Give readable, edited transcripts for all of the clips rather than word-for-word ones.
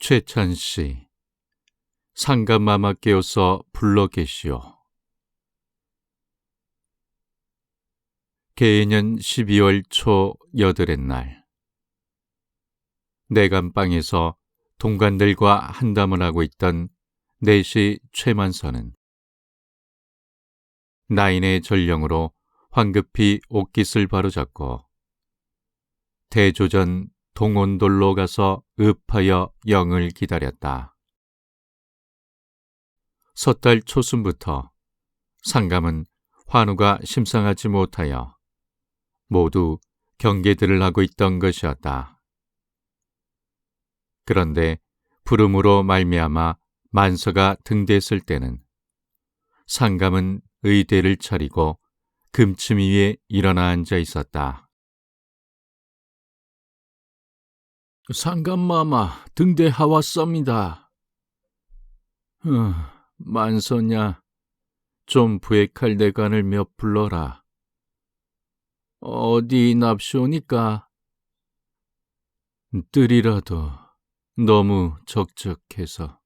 최찬씨, 상감마마 깨어서 불러 계시오. 개해년 12월 초 여덟의 날, 내감방에서 동관들과 한담을 하고 있던 내시 최만선은 나인의 전령으로 황급히 옷깃을 바로잡고 대조전 동온돌로 가서 읍하여 영을 기다렸다. 섣달 초순부터 상감은 환우가 심상하지 못하여 모두 경계들을 하고 있던 것이었다. 그런데 부름으로 말미암아 만서가 등대했을 때는 상감은 의대를 차리고 금침 위에 일어나 앉아 있었다. 상감마마 등대하왔습니다. 만서냐, 좀 부액할 내관을 몇 불러라. 어디 납시오니까? 뜰이라도 너무 적적해서.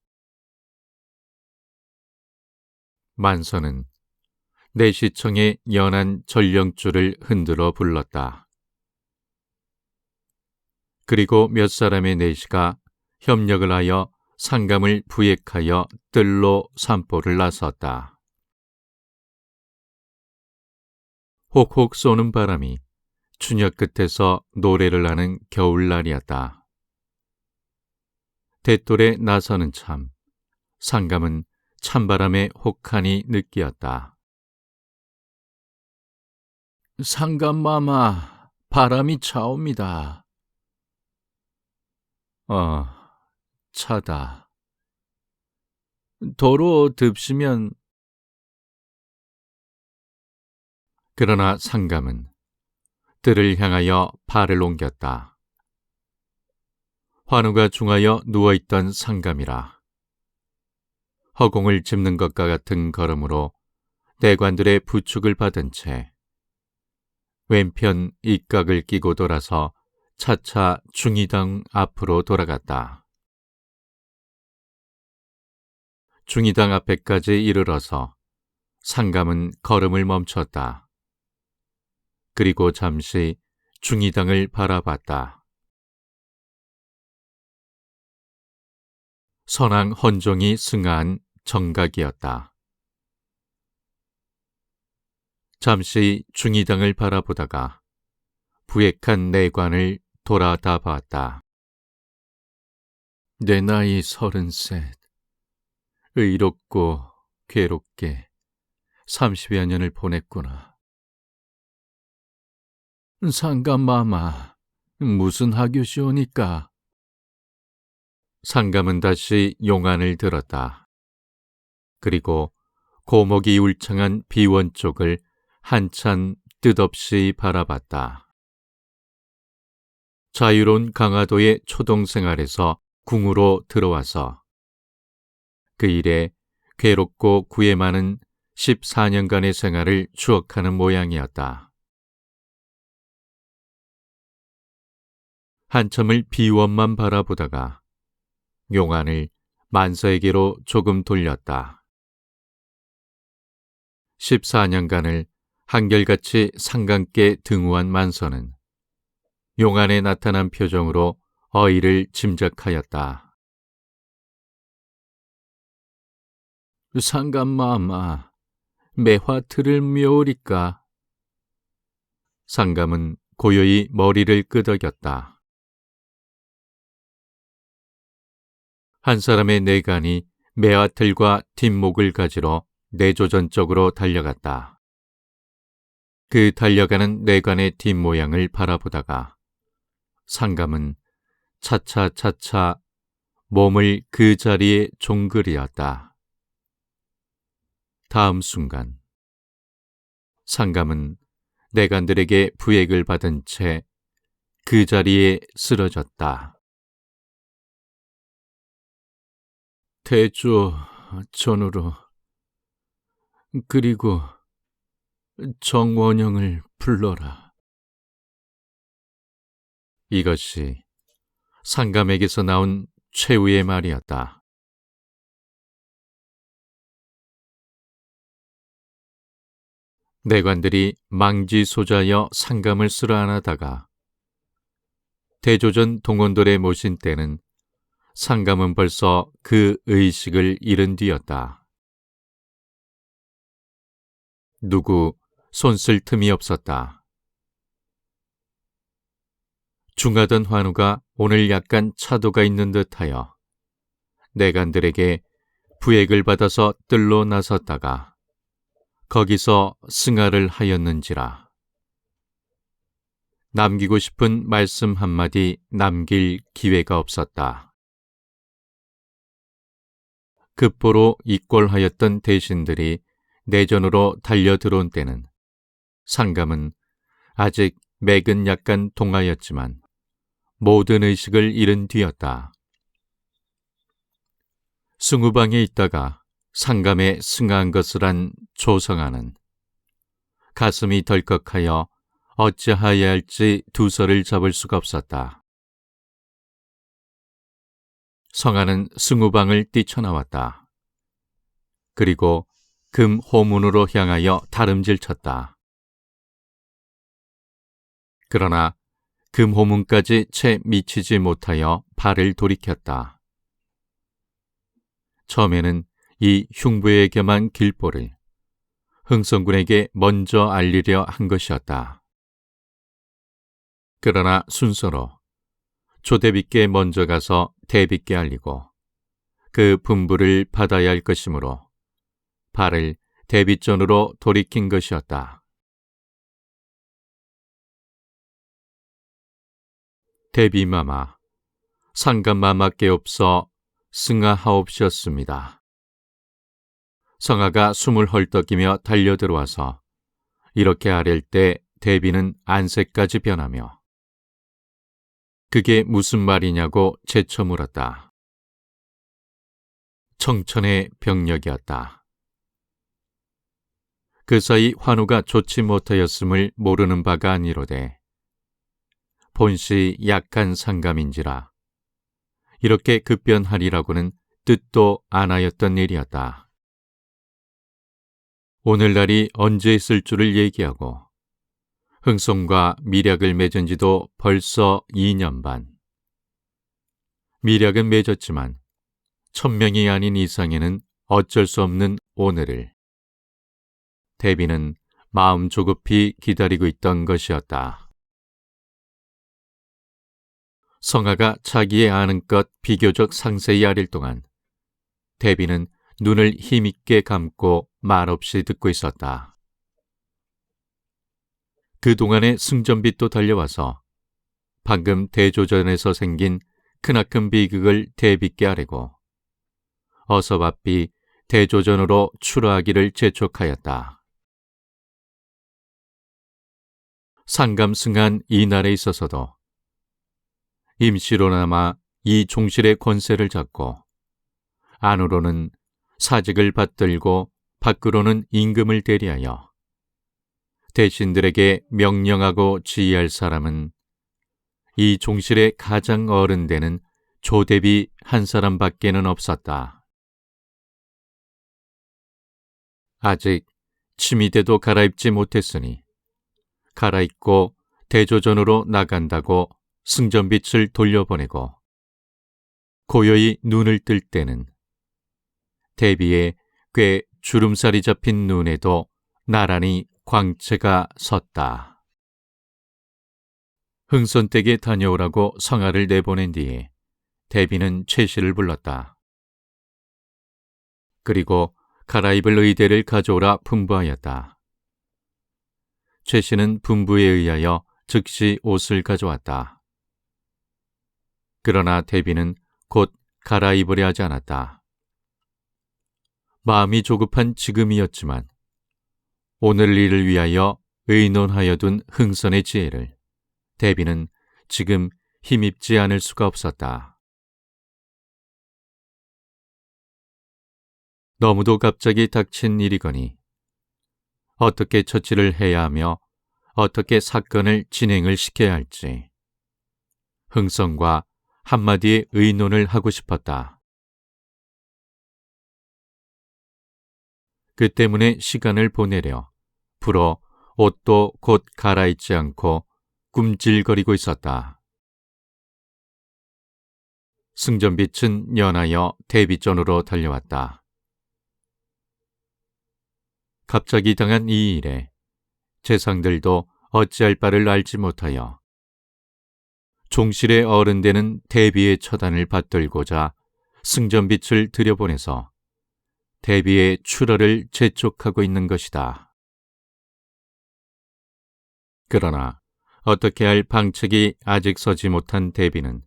만서는 내시청의 연한 전령줄을 흔들어 불렀다. 그리고 몇 사람의 내시가 협력을 하여 상감을 부액하여 뜰로 산보를 나섰다. 혹혹 쏘는 바람이 추녀 끝에서 노래를 하는 겨울날이었다. 대돌에 나서는 참, 상감은 찬바람에 혹하니 느끼었다. 상감마마, 바람이 차옵니다. 차다. 도로 듭시면. 그러나 상감은 뜰을 향하여 발을 옮겼다. 환우가 중하여 누워있던 상감이라. 허공을 짚는 것과 같은 걸음으로 내관들의 부축을 받은 채 왼편 입각을 끼고 돌아서 차차 중의당 앞으로 돌아갔다. 중의당 앞에까지 이르러서 상감은 걸음을 멈췄다. 그리고 잠시 중의당을 바라봤다. 선왕 헌종이 승하한 정각이었다. 잠시 중의당을 바라보다가 부액한 내관을 돌아다 봤다. 내 나이 33, 의롭고 괴롭게 30여 년을 보냈구나. 상감마마, 무슨 하교시오니까? 상감은 다시 용안을 들었다. 그리고 고목이 울창한 비원 쪽을 한참 뜻없이 바라봤다. 자유로운 강화도의 초동생활에서 궁으로 들어와서 그 일에 괴롭고 구애 많은 14년간의 생활을 추억하는 모양이었다. 한참을 비원만 바라보다가 용안을 만서에게로 조금 돌렸다. 14년간을 한결같이 상감께 등우한 만서는 용안에 나타난 표정으로 어이를 짐작하였다. 상감마마, 매화 틀을 묘리까? 상감은 고요히 머리를 끄덕였다. 한 사람의 내관이 매화틀과 뒷목을 가지러 내조전 쪽으로 달려갔다. 그 달려가는 내관의 뒷모양을 바라보다가 상감은 차차차차 몸을 그 자리에 종그리었다. 다음 순간 상감은 내관들에게 부액을 받은 채 그 자리에 쓰러졌다. 대조 전으로 그리고 정원영을 불러라. 이것이 상감에게서 나온 최후의 말이었다. 내관들이 망지소자여 상감을 쓰러 안하다가 대조전 동원돌에 모신 때는 상감은 벌써 그 의식을 잃은 뒤였다. 누구 손쓸 틈이 없었다. 중하던 환우가 오늘 약간 차도가 있는 듯하여 내관들에게 부액을 받아서 뜰로 나섰다가 거기서 승하를 하였는지라. 남기고 싶은 말씀 한마디 남길 기회가 없었다. 급보로 입골하였던 대신들이 내전으로 달려들어온 때는 상감은 아직 맥은 약간 동하였지만 모든 의식을 잃은 뒤였다. 승우방에 있다가 상감에 승하한 것을 한 조성아는 가슴이 덜컥하여 어찌하여야 할지 두서를 잡을 수가 없었다. 성아는 승우방을 뛰쳐나왔다. 그리고 금 호문으로 향하여 다름질 쳤다. 그러나 금 호문까지 채 미치지 못하여 발을 돌이켰다. 처음에는 이 흉부에 겸한 길보를 흥성군에게 먼저 알리려 한 것이었다. 그러나 순서로 조대비께 먼저 가서 대비께 알리고 그 분부를 받아야 할 것이므로 발을 대비전으로 돌이킨 것이었다. 대비마마, 상감마마께 없어 승하하옵시었습니다. 성하가 숨을 헐떡이며 달려들어와서 이렇게 아랠 때 대비는 안색까지 변하며 그게 무슨 말이냐고 재쳐 물었다. 청천의 병력이었다. 그 사이 환우가 좋지 못하였음을 모르는 바가 아니로되 본시 약한 상감인지라 이렇게 급변하리라고는 뜻도 안 하였던 일이었다. 오늘날이 언제 있을 줄을 얘기하고 흥성과 미략을 맺은 지도 벌써 2년 반. 미략은 맺었지만 1000명이 아닌 이상에는 어쩔 수 없는 오늘을 대비는 마음 조급히 기다리고 있던 것이었다. 성하가 자기의 아는 것 비교적 상세히 아릴 동안 대비는 눈을 힘있게 감고 말없이 듣고 있었다. 그동안에 승전빛도 달려와서 방금 대조전에서 생긴 크나큰 비극을 대비께 아뢰고 어서 바삐 대조전으로 출하하기를 재촉하였다. 상감승한 이날에 있어서도 임시로나마 이 종실의 권세를 잡고 안으로는 사직을 받들고 밖으로는 임금을 대리하여 대신들에게 명령하고 지휘할 사람은 이 종실의 가장 어른되는 조대비 한 사람밖에는 없었다. 아직 치미대도 갈아입지 못했으니 갈아입고 대조전으로 나간다고 승전빛을 돌려보내고 고요히 눈을 뜰 때는 대비의 꽤 주름살이 잡힌 눈에도 나란히 광채가 섰다. 흥선댁에 다녀오라고 성하를 내보낸 뒤에 대비는 최씨를 불렀다. 그리고 갈아입을 의대를 가져오라 분부하였다. 최씨는 분부에 의하여 즉시 옷을 가져왔다. 그러나 대비는 곧 갈아입으려 하지 않았다. 마음이 조급한 지금이었지만 오늘 일을 위하여 의논하여 둔 흥선의 지혜를 대비는 지금 힘입지 않을 수가 없었다. 너무도 갑자기 닥친 일이거니 어떻게 처치를 해야 하며 어떻게 사건을 진행을 시켜야 할지 흥선과 한마디의 의논을 하고 싶었다. 그 때문에 시간을 보내려 불어 옷도 곧 갈아입지 않고 꿈찔거리고 있었다. 승전빛은 연하여 대비전으로 달려왔다. 갑자기 당한 이 일에 재상들도 어찌할 바를 알지 못하여 종실의 어른되는 대비의 처단을 받들고자 승전빛을 들여보내서 대비의 출하를 재촉하고 있는 것이다. 그러나 어떻게 할 방책이 아직 서지 못한 대비는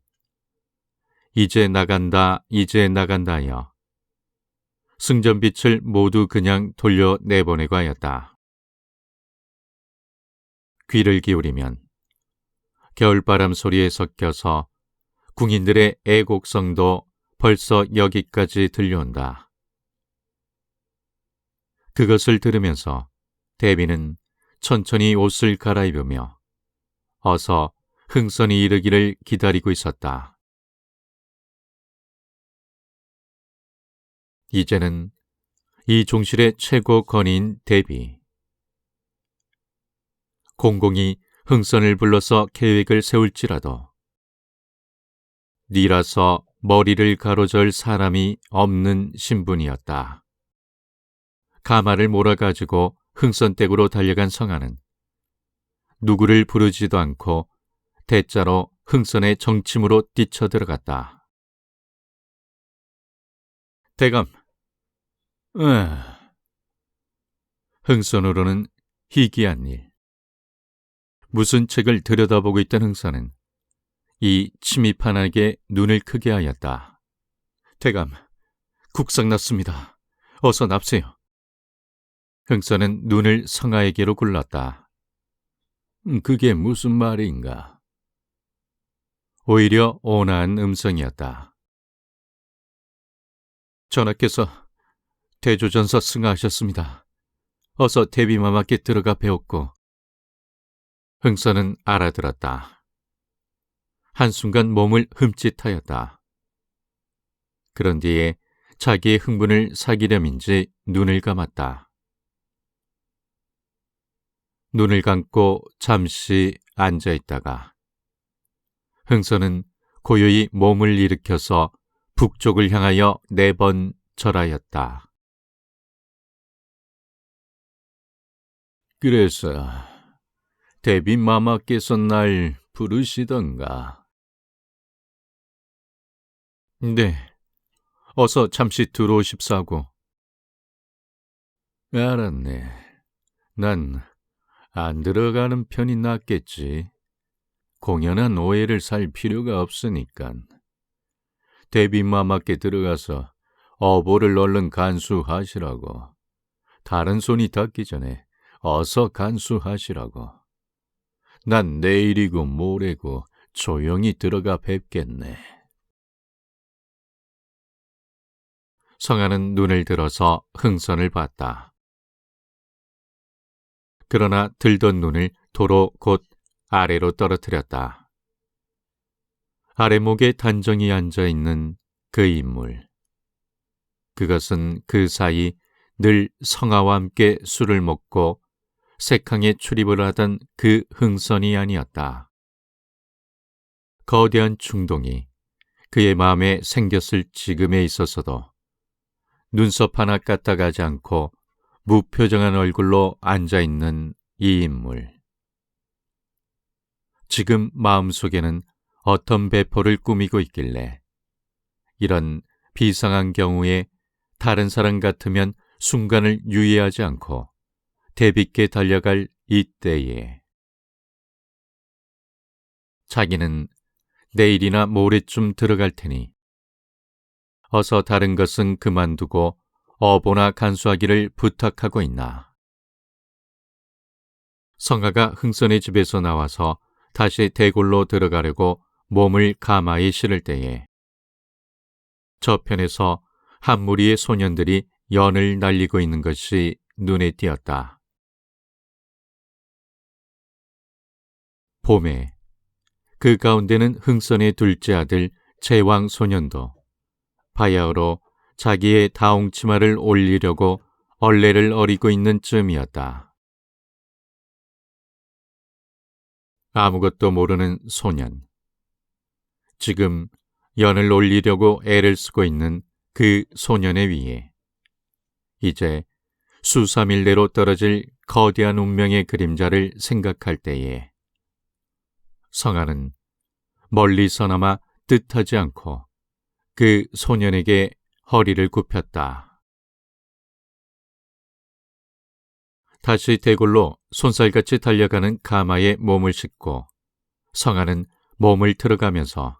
이제 나간다 하여 승전빛을 모두 그냥 돌려내보내고 하였다. 귀를 기울이면 겨울바람 소리에 섞여서 궁인들의 애곡성도 벌써 여기까지 들려온다. 그것을 들으면서 대비는 천천히 옷을 갈아입으며 어서 흥선이 이르기를 기다리고 있었다. 이제는 이 종실의 최고 권위인 대비, 공공이 흥선을 불러서 계획을 세울지라도 니라서 머리를 가로절 사람이 없는 신분이었다. 가마를 몰아가지고 흥선댁으로 달려간 성아는 누구를 부르지도 않고 대자로 흥선의 정침으로 뛰쳐들어갔다. 대감, 흥선으로는 희귀한 일. 무슨 책을 들여다보고 있던 흥선은 이 침입한에게 눈을 크게 하였다. 대감, 국상 났습니다. 어서 납세요. 흥선은 눈을 성아에게로 굴렀다. 그게 무슨 말인가? 오히려 온화한 음성이었다. 전하께서 대조전서 승하하셨습니다. 어서 대비마마께 들어가 배웠고. 흥선은 알아들었다. 한순간 몸을 흠칫하였다. 그런 뒤에 자기의 흥분을 사기렴인지 눈을 감았다. 눈을 감고 잠시 앉아있다가 흥선은 고요히 몸을 일으켜서 북쪽을 향하여 4번 절하였다. 그래서 대비마마께서 날 부르시던가? 네, 어서 잠시 들어오십사고. 알았네. 난 안 들어가는 편이 낫겠지. 공연한 오해를 살 필요가 없으니까. 대비마마께 들어가서 어보를 얼른 간수하시라고. 다른 손이 닿기 전에 어서 간수하시라고. 난 내일이고 모레고 조용히 들어가 뵙겠네. 성아는 눈을 들어서 흥선을 봤다. 그러나 들던 눈을 도로 곧 아래로 떨어뜨렸다. 아래목에 단정히 앉아있는 그 인물. 그것은 그 사이 늘 성아와 함께 술을 먹고 색항에 출입을 하던 그 흥선이 아니었다. 거대한 충동이 그의 마음에 생겼을 지금에 있어서도 눈썹 하나 까딱하지 않고 무표정한 얼굴로 앉아있는 이 인물. 지금 마음속에는 어떤 배포를 꾸미고 있길래 이런 비상한 경우에 다른 사람 같으면 순간을 유의하지 않고 대비께 달려갈 이때에 자기는 내일이나 모레쯤 들어갈 테니 어서 다른 것은 그만두고 어보나 간수하기를 부탁하고 있나. 성아가 흥선의 집에서 나와서 다시 대골로 들어가려고 몸을 가마에 실을 때에 저편에서 한 무리의 소년들이 연을 날리고 있는 것이 눈에 띄었다. 봄에 그 가운데는 흥선의 둘째 아들 제왕 소년도 바야흐로 자기의 다홍치마를 올리려고 얼레를 어리고 있는 쯤이었다. 아무것도 모르는 소년. 지금 연을 올리려고 애를 쓰고 있는 그 소년의 위에 이제 수삼일 내로 떨어질 거대한 운명의 그림자를 생각할 때에 성아는 멀리서나마 뜻하지 않고 그 소년에게 허리를 굽혔다. 다시 대골로 손살같이 달려가는 가마에 몸을 싣고 성아는 몸을 틀어가면서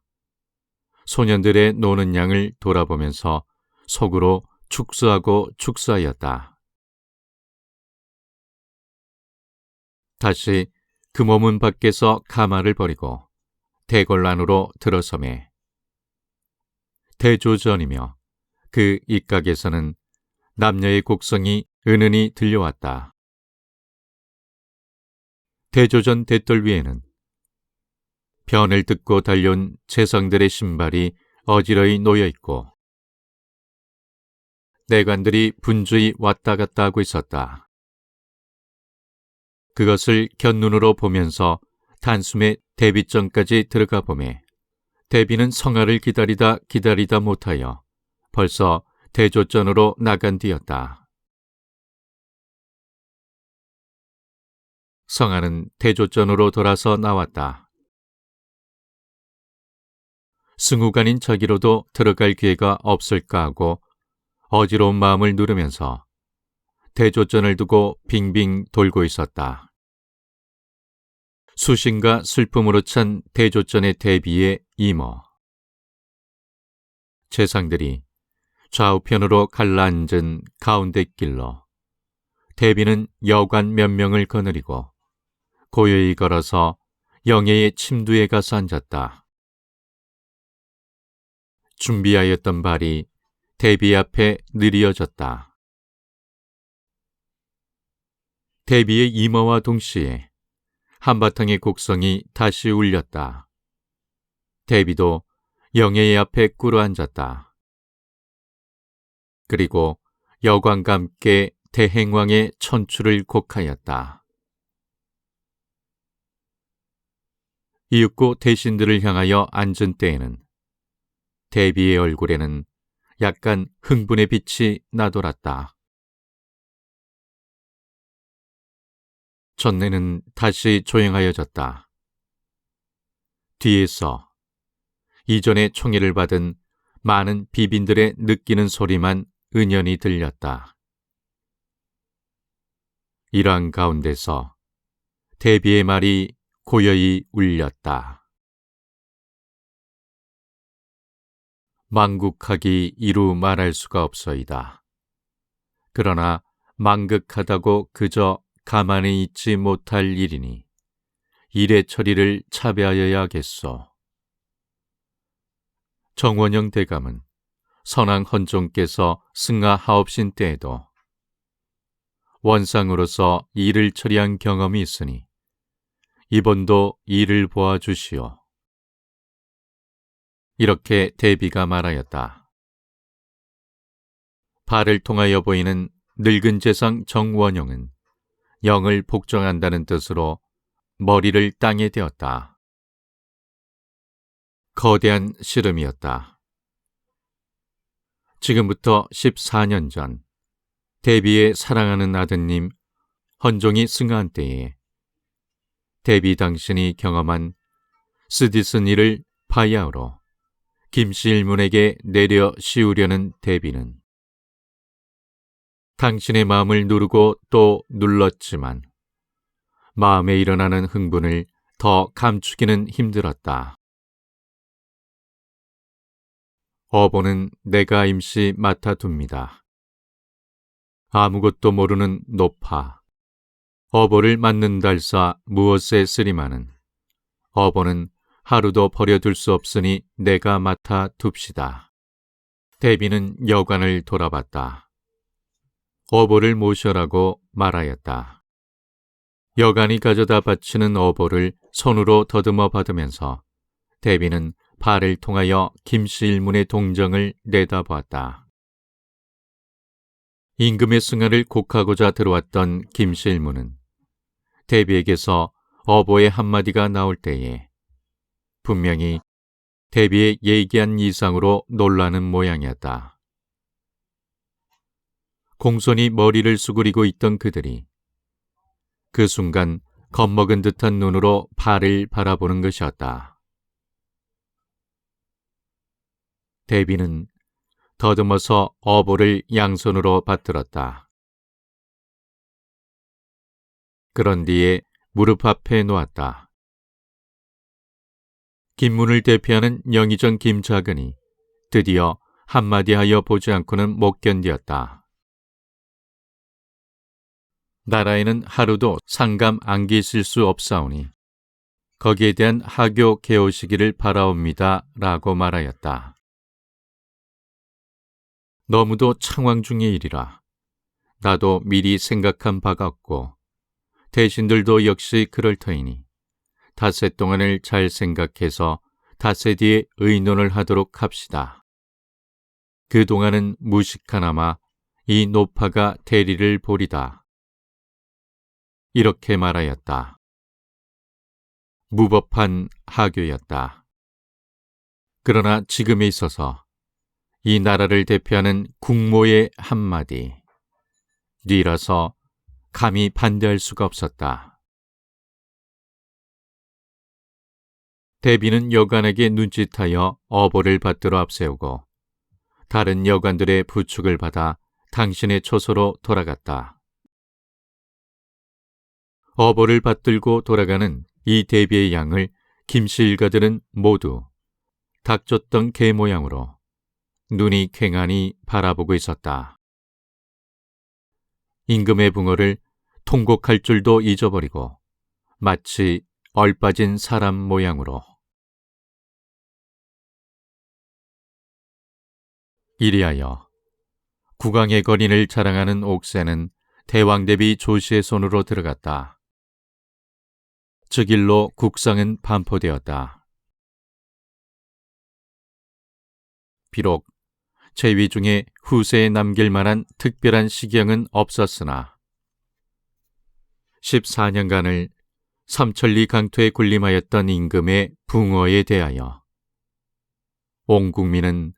소년들의 노는 양을 돌아보면서 속으로 축소하고 축소하였다. 다시 그 몸은 밖에서 가마를 버리고 대궐 안으로 들어서매 대조전이며 그 입각에서는 남녀의 곡성이 은은히 들려왔다. 대조전 대돌 위에는 변을 뜯고 달려온 재성들의 신발이 어지러이 놓여있고 내관들이 분주히 왔다 갔다 하고 있었다. 그것을 곁눈으로 보면서 단숨에 대비전까지 들어가 보매 대비는 성아를 기다리다 못하여 벌써 대조전으로 나간 뒤였다. 성아는 대조전으로 돌아서 나왔다. 승우간인 저기로도 들어갈 기회가 없을까 하고 어지러운 마음을 누르면서 대조전을 두고 빙빙 돌고 있었다. 수신과 슬픔으로 찬 대조전의 대비의 이모. 재상들이 좌우편으로 갈라앉은 가운데 길로 대비는 여관 몇 명을 거느리고 고요히 걸어서 영예의 침두에 가서 앉았다. 준비하였던 발이 대비 앞에 느리어졌다. 대비의 임어와 동시에 한바탕의 곡성이 다시 울렸다. 대비도 영예의 앞에 꿇어앉았다. 그리고 여관과 함께 대행왕의 천추를 곡하였다. 이윽고 대신들을 향하여 앉은 때에는 대비의 얼굴에는 약간 흥분의 빛이 나돌았다. 전내는 다시 조용하여졌다. 뒤에서 이전에 총애를 받은 많은 비빈들의 느끼는 소리만 은연히 들렸다. 이러한 가운데서 대비의 말이 고요히 울렸다. 망국하기 이루 말할 수가 없어이다. 그러나 망극하다고 그저 가만히 있지 못할 일이니 일의 처리를 차배하여야겠소. 정원영 대감은 선왕 헌종께서 승하하옵신 때에도 원상으로서 일을 처리한 경험이 있으니 이번도 일을 보아주시오. 이렇게 대비가 말하였다. 발을 통하여 보이는 늙은 재상 정원영은 영을 복종한다는 뜻으로 머리를 땅에 대었다. 거대한 씨름이었다. 지금부터 14년 전 대비의 사랑하는 아드님 헌종이 승하한 때에 대비 당신이 경험한 쓰디쓴 일을 바야흐로 김씨 일문에게 내려 씌우려는 대비는 당신의 마음을 누르고 또 눌렀지만 마음에 일어나는 흥분을 더 감추기는 힘들었다. 어보는 내가 임시 맡아둡니다. 아무것도 모르는 노파, 어보를 맡는달사 무엇에 쓰리마는 어보는 하루도 버려둘 수 없으니 내가 맡아둡시다. 대비는 여관을 돌아봤다. 어보를 모셔라고 말하였다. 여관이 가져다 바치는 어보를 손으로 더듬어 받으면서 대비는 발을 통하여 김씨 일문의 동정을 내다보았다. 임금의 승하를 곡하고자 들어왔던 김씨 일문은 대비에게서 어보의 한마디가 나올 때에 분명히 대비의 예기한 이상으로 놀라는 모양이었다. 공손히 머리를 수그리고 있던 그들이 그 순간 겁먹은 듯한 눈으로 발을 바라보는 것이었다. 대비는 더듬어서 어보를 양손으로 받들었다. 그런 뒤에 무릎 앞에 놓았다. 김문을 대표하는 영의정 김작은이 드디어 한마디 하여 보지 않고는 못 견디었다. 나라에는 하루도 상감 안 계실 수 없사오니 거기에 대한 하교 개오시기를 바라옵니다 라고 말하였다. 너무도 창황 중의 일이라 나도 미리 생각한 바가 없고 대신들도 역시 그럴 터이니 닷새 동안을 잘 생각해서 닷새 뒤에 의논을 하도록 합시다. 그동안은 무식하나마 이 노파가 대리를 보리다. 이렇게 말하였다. 무법한 하교였다. 그러나 지금에 있어서 이 나라를 대표하는 국모의 한마디, 뉘라서 감히 반대할 수가 없었다. 대비는 여관에게 눈짓하여 어보를 받들어 앞세우고 다른 여관들의 부축을 받아 당신의 초소로 돌아갔다. 어보를 받들고 돌아가는 이 대비의 양을 김씨 일가들은 모두 닥쳤던 개 모양으로 눈이 퀭하니 바라보고 있었다. 임금의 붕어를 통곡할 줄도 잊어버리고 마치 얼빠진 사람 모양으로. 이리하여 국왕의 거린을 자랑하는 옥새는 대왕 대비 조시의 손으로 들어갔다. 즉일로 국상은 반포되었다. 비록 제위 중에 후세에 남길 만한 특별한 시경은 없었으나 14년간을 삼천리 강토에 군림하였던 임금의 붕어에 대하여 온 국민은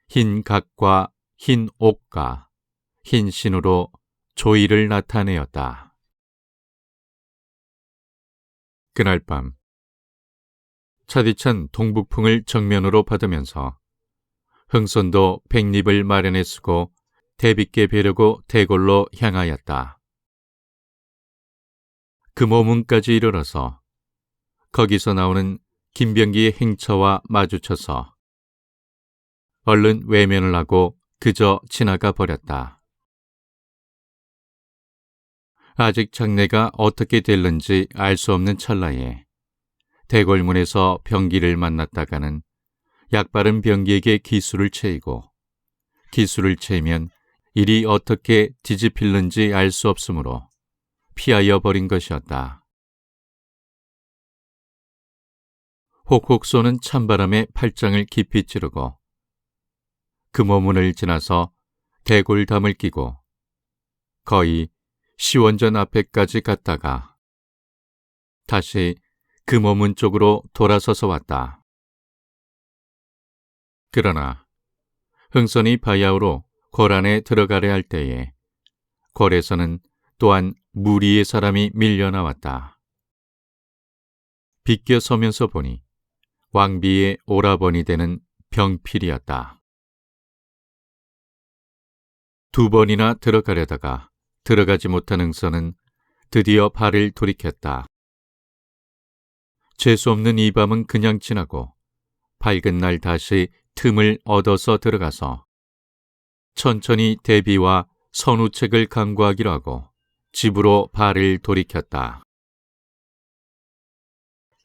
흰 각과 흰 옥과 흰 신으로 조의를 나타내었다. 그날 밤 차디찬 동북풍을 정면으로 받으면서 흥선도 백립을 마련해 쓰고 대비께 뵈려고 대궐로 향하였다. 금호문까지 이르러서 거기서 나오는 김병기의 행처와 마주쳐서 얼른 외면을 하고 그저 지나가 버렸다. 아직 장례가 어떻게 될는지 알 수 없는 찰나에 대궐문에서 병기를 만났다가는 약바른 병기에게 기수를 채이고 기수를 채이면 일이 어떻게 뒤집힐는지 알 수 없으므로 피하여 버린 것이었다. 혹혹 쏘는 찬바람에 팔짱을 깊이 찌르고 금호문을 지나서 대골담을 끼고 거의 시원전 앞에까지 갔다가 다시 금호문 쪽으로 돌아서서 왔다. 그러나 흥선이 바야흐로 궐 안에 들어가려 할 때에 궐에서는 또한 무리의 사람이 밀려나왔다. 비껴서면서 보니 왕비의 오라버니 되는 병필이었다. 두 번이나 들어가려다가 들어가지 못한 흥선은 드디어 발을 돌이켰다. 재수없는 이 밤은 그냥 지나고 밝은 날 다시 틈을 얻어서 들어가서 천천히 대비와 선우책을 강구하기로 하고 집으로 발을 돌이켰다.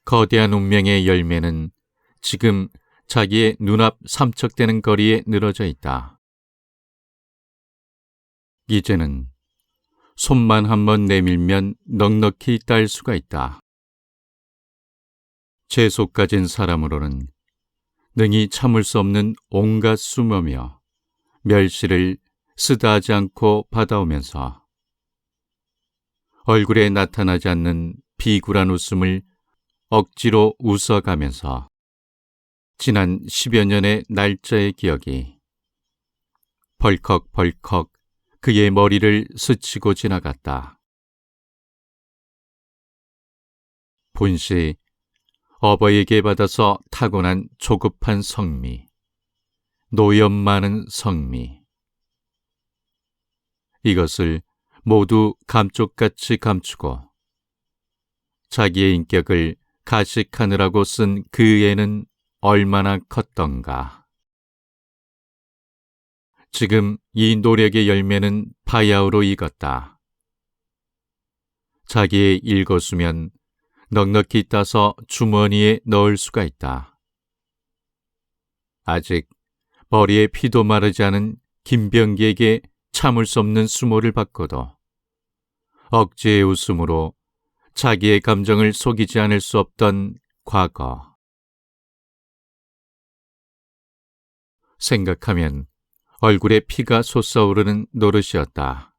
거대한 운명의 열매는 지금 자기의 눈앞 삼척되는 거리에 늘어져 있다. 이제는 손만 한번 내밀면 넉넉히 딸 수가 있다. 재속 가진 사람으로는 능히 참을 수 없는 온갖 수모며 멸시를 쓰다하지 않고 받아오면서 얼굴에 나타나지 않는 비굴한 웃음을 억지로 웃어가면서 지난 10여 년의 날짜의 기억이 벌컥벌컥 그의 머리를 스치고 지나갔다. 본시 어버이에게 받아서 타고난 조급한 성미, 노염 많은 성미. 이것을 모두 감쪽같이 감추고 자기의 인격을 가식하느라고 쓴 그 애는 얼마나 컸던가. 지금 이 노력의 열매는 바야흐로 익었다. 자기의 일거수면 넉넉히 따서 주머니에 넣을 수가 있다. 아직 머리에 피도 마르지 않은 김병기에게 참을 수 없는 수모를 받고도 억지의 웃음으로 자기의 감정을 속이지 않을 수 없던 과거. 생각하면 얼굴에 피가 솟아오르는 노릇이었다.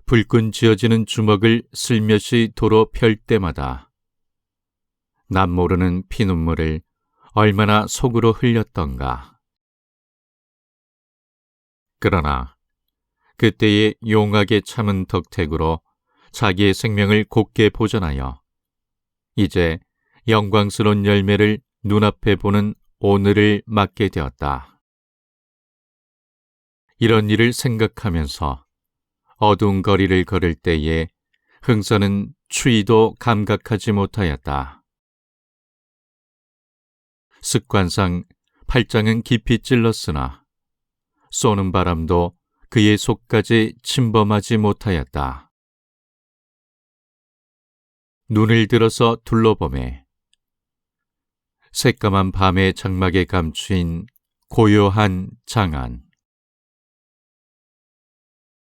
불끈 쥐어지는 주먹을 슬며시 도로 펼 때마다 남 모르는 피눈물을 얼마나 속으로 흘렸던가. 그러나 그때의 용하게 참은 덕택으로 자기의 생명을 곧게 보존하여 이제 영광스러운 열매를 눈앞에 보는 오늘을 맞게 되었다. 이런 일을 생각하면서 어두운 거리를 걸을 때에 흥선은 추위도 감각하지 못하였다. 습관상 팔짱은 깊이 찔렀으나 쏘는 바람도 그의 속까지 침범하지 못하였다. 눈을 들어서 둘러보매 새까만 밤의 장막에 감추인 고요한 장안.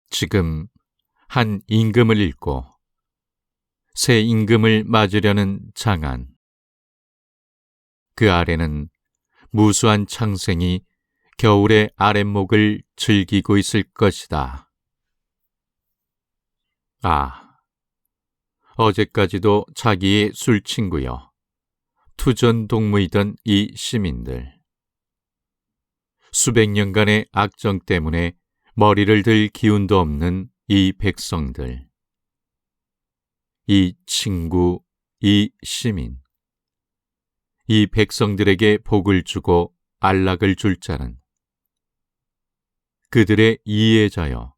지금 한 임금을 읽고 새 임금을 맞으려는 장안. 그 아래는 무수한 창생이 겨울의 아랫목을 즐기고 있을 것이다. 아, 어제까지도 자기의 술친구여 투전동무이던 이 시민들. 수백 년간의 악정 때문에 머리를 들 기운도 없는 이 백성들. 이 친구, 이 시민. 이 백성들에게 복을 주고 안락을 줄 자는 그들의 이해자여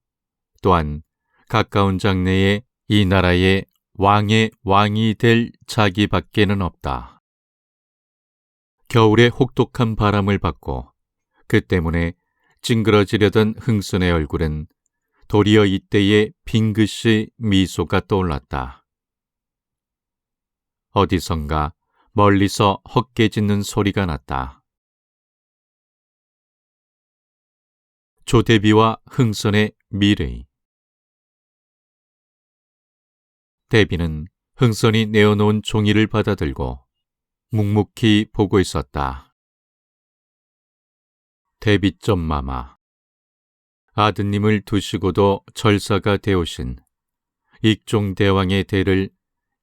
또한 가까운 장래에 이 나라의 왕의 왕이 될 자기밖에는 없다. 겨울의 혹독한 바람을 받고 그 때문에 찡그러지려던 흥선의 얼굴은 도리어 이때에 빙긋이 미소가 떠올랐다. 어디선가 멀리서 헛개 짖는 소리가 났다. 조대비와 흥선의 미래. 대비는 흥선이 내어놓은 종이를 받아들고 묵묵히 보고 있었다. 대비점 마마, 아드님을 두시고도 절사가 되오신 익종대왕의 대를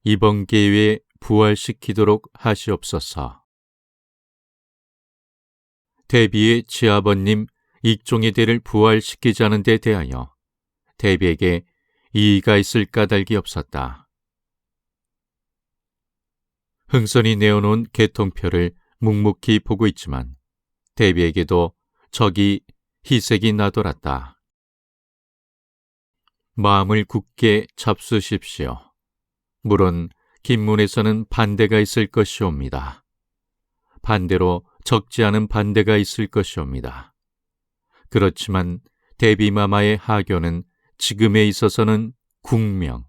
이번 기회에 부활시키도록 하시옵소서. 대비의 지아버님 익종의 대를 부활시키자는 데 대하여 대비에게 이의가 있을 까닭이 없었다. 흥선이 내어놓은 개통표를 묵묵히 보고 있지만 대비에게도 적이 희색이 나돌았다. 마음을 굳게 잡수십시오. 물론 김문에서는 반대가 있을 것이옵니다. 반대로 적지 않은 반대가 있을 것이옵니다. 그렇지만 대비마마의 하교는 지금에 있어서는 국명,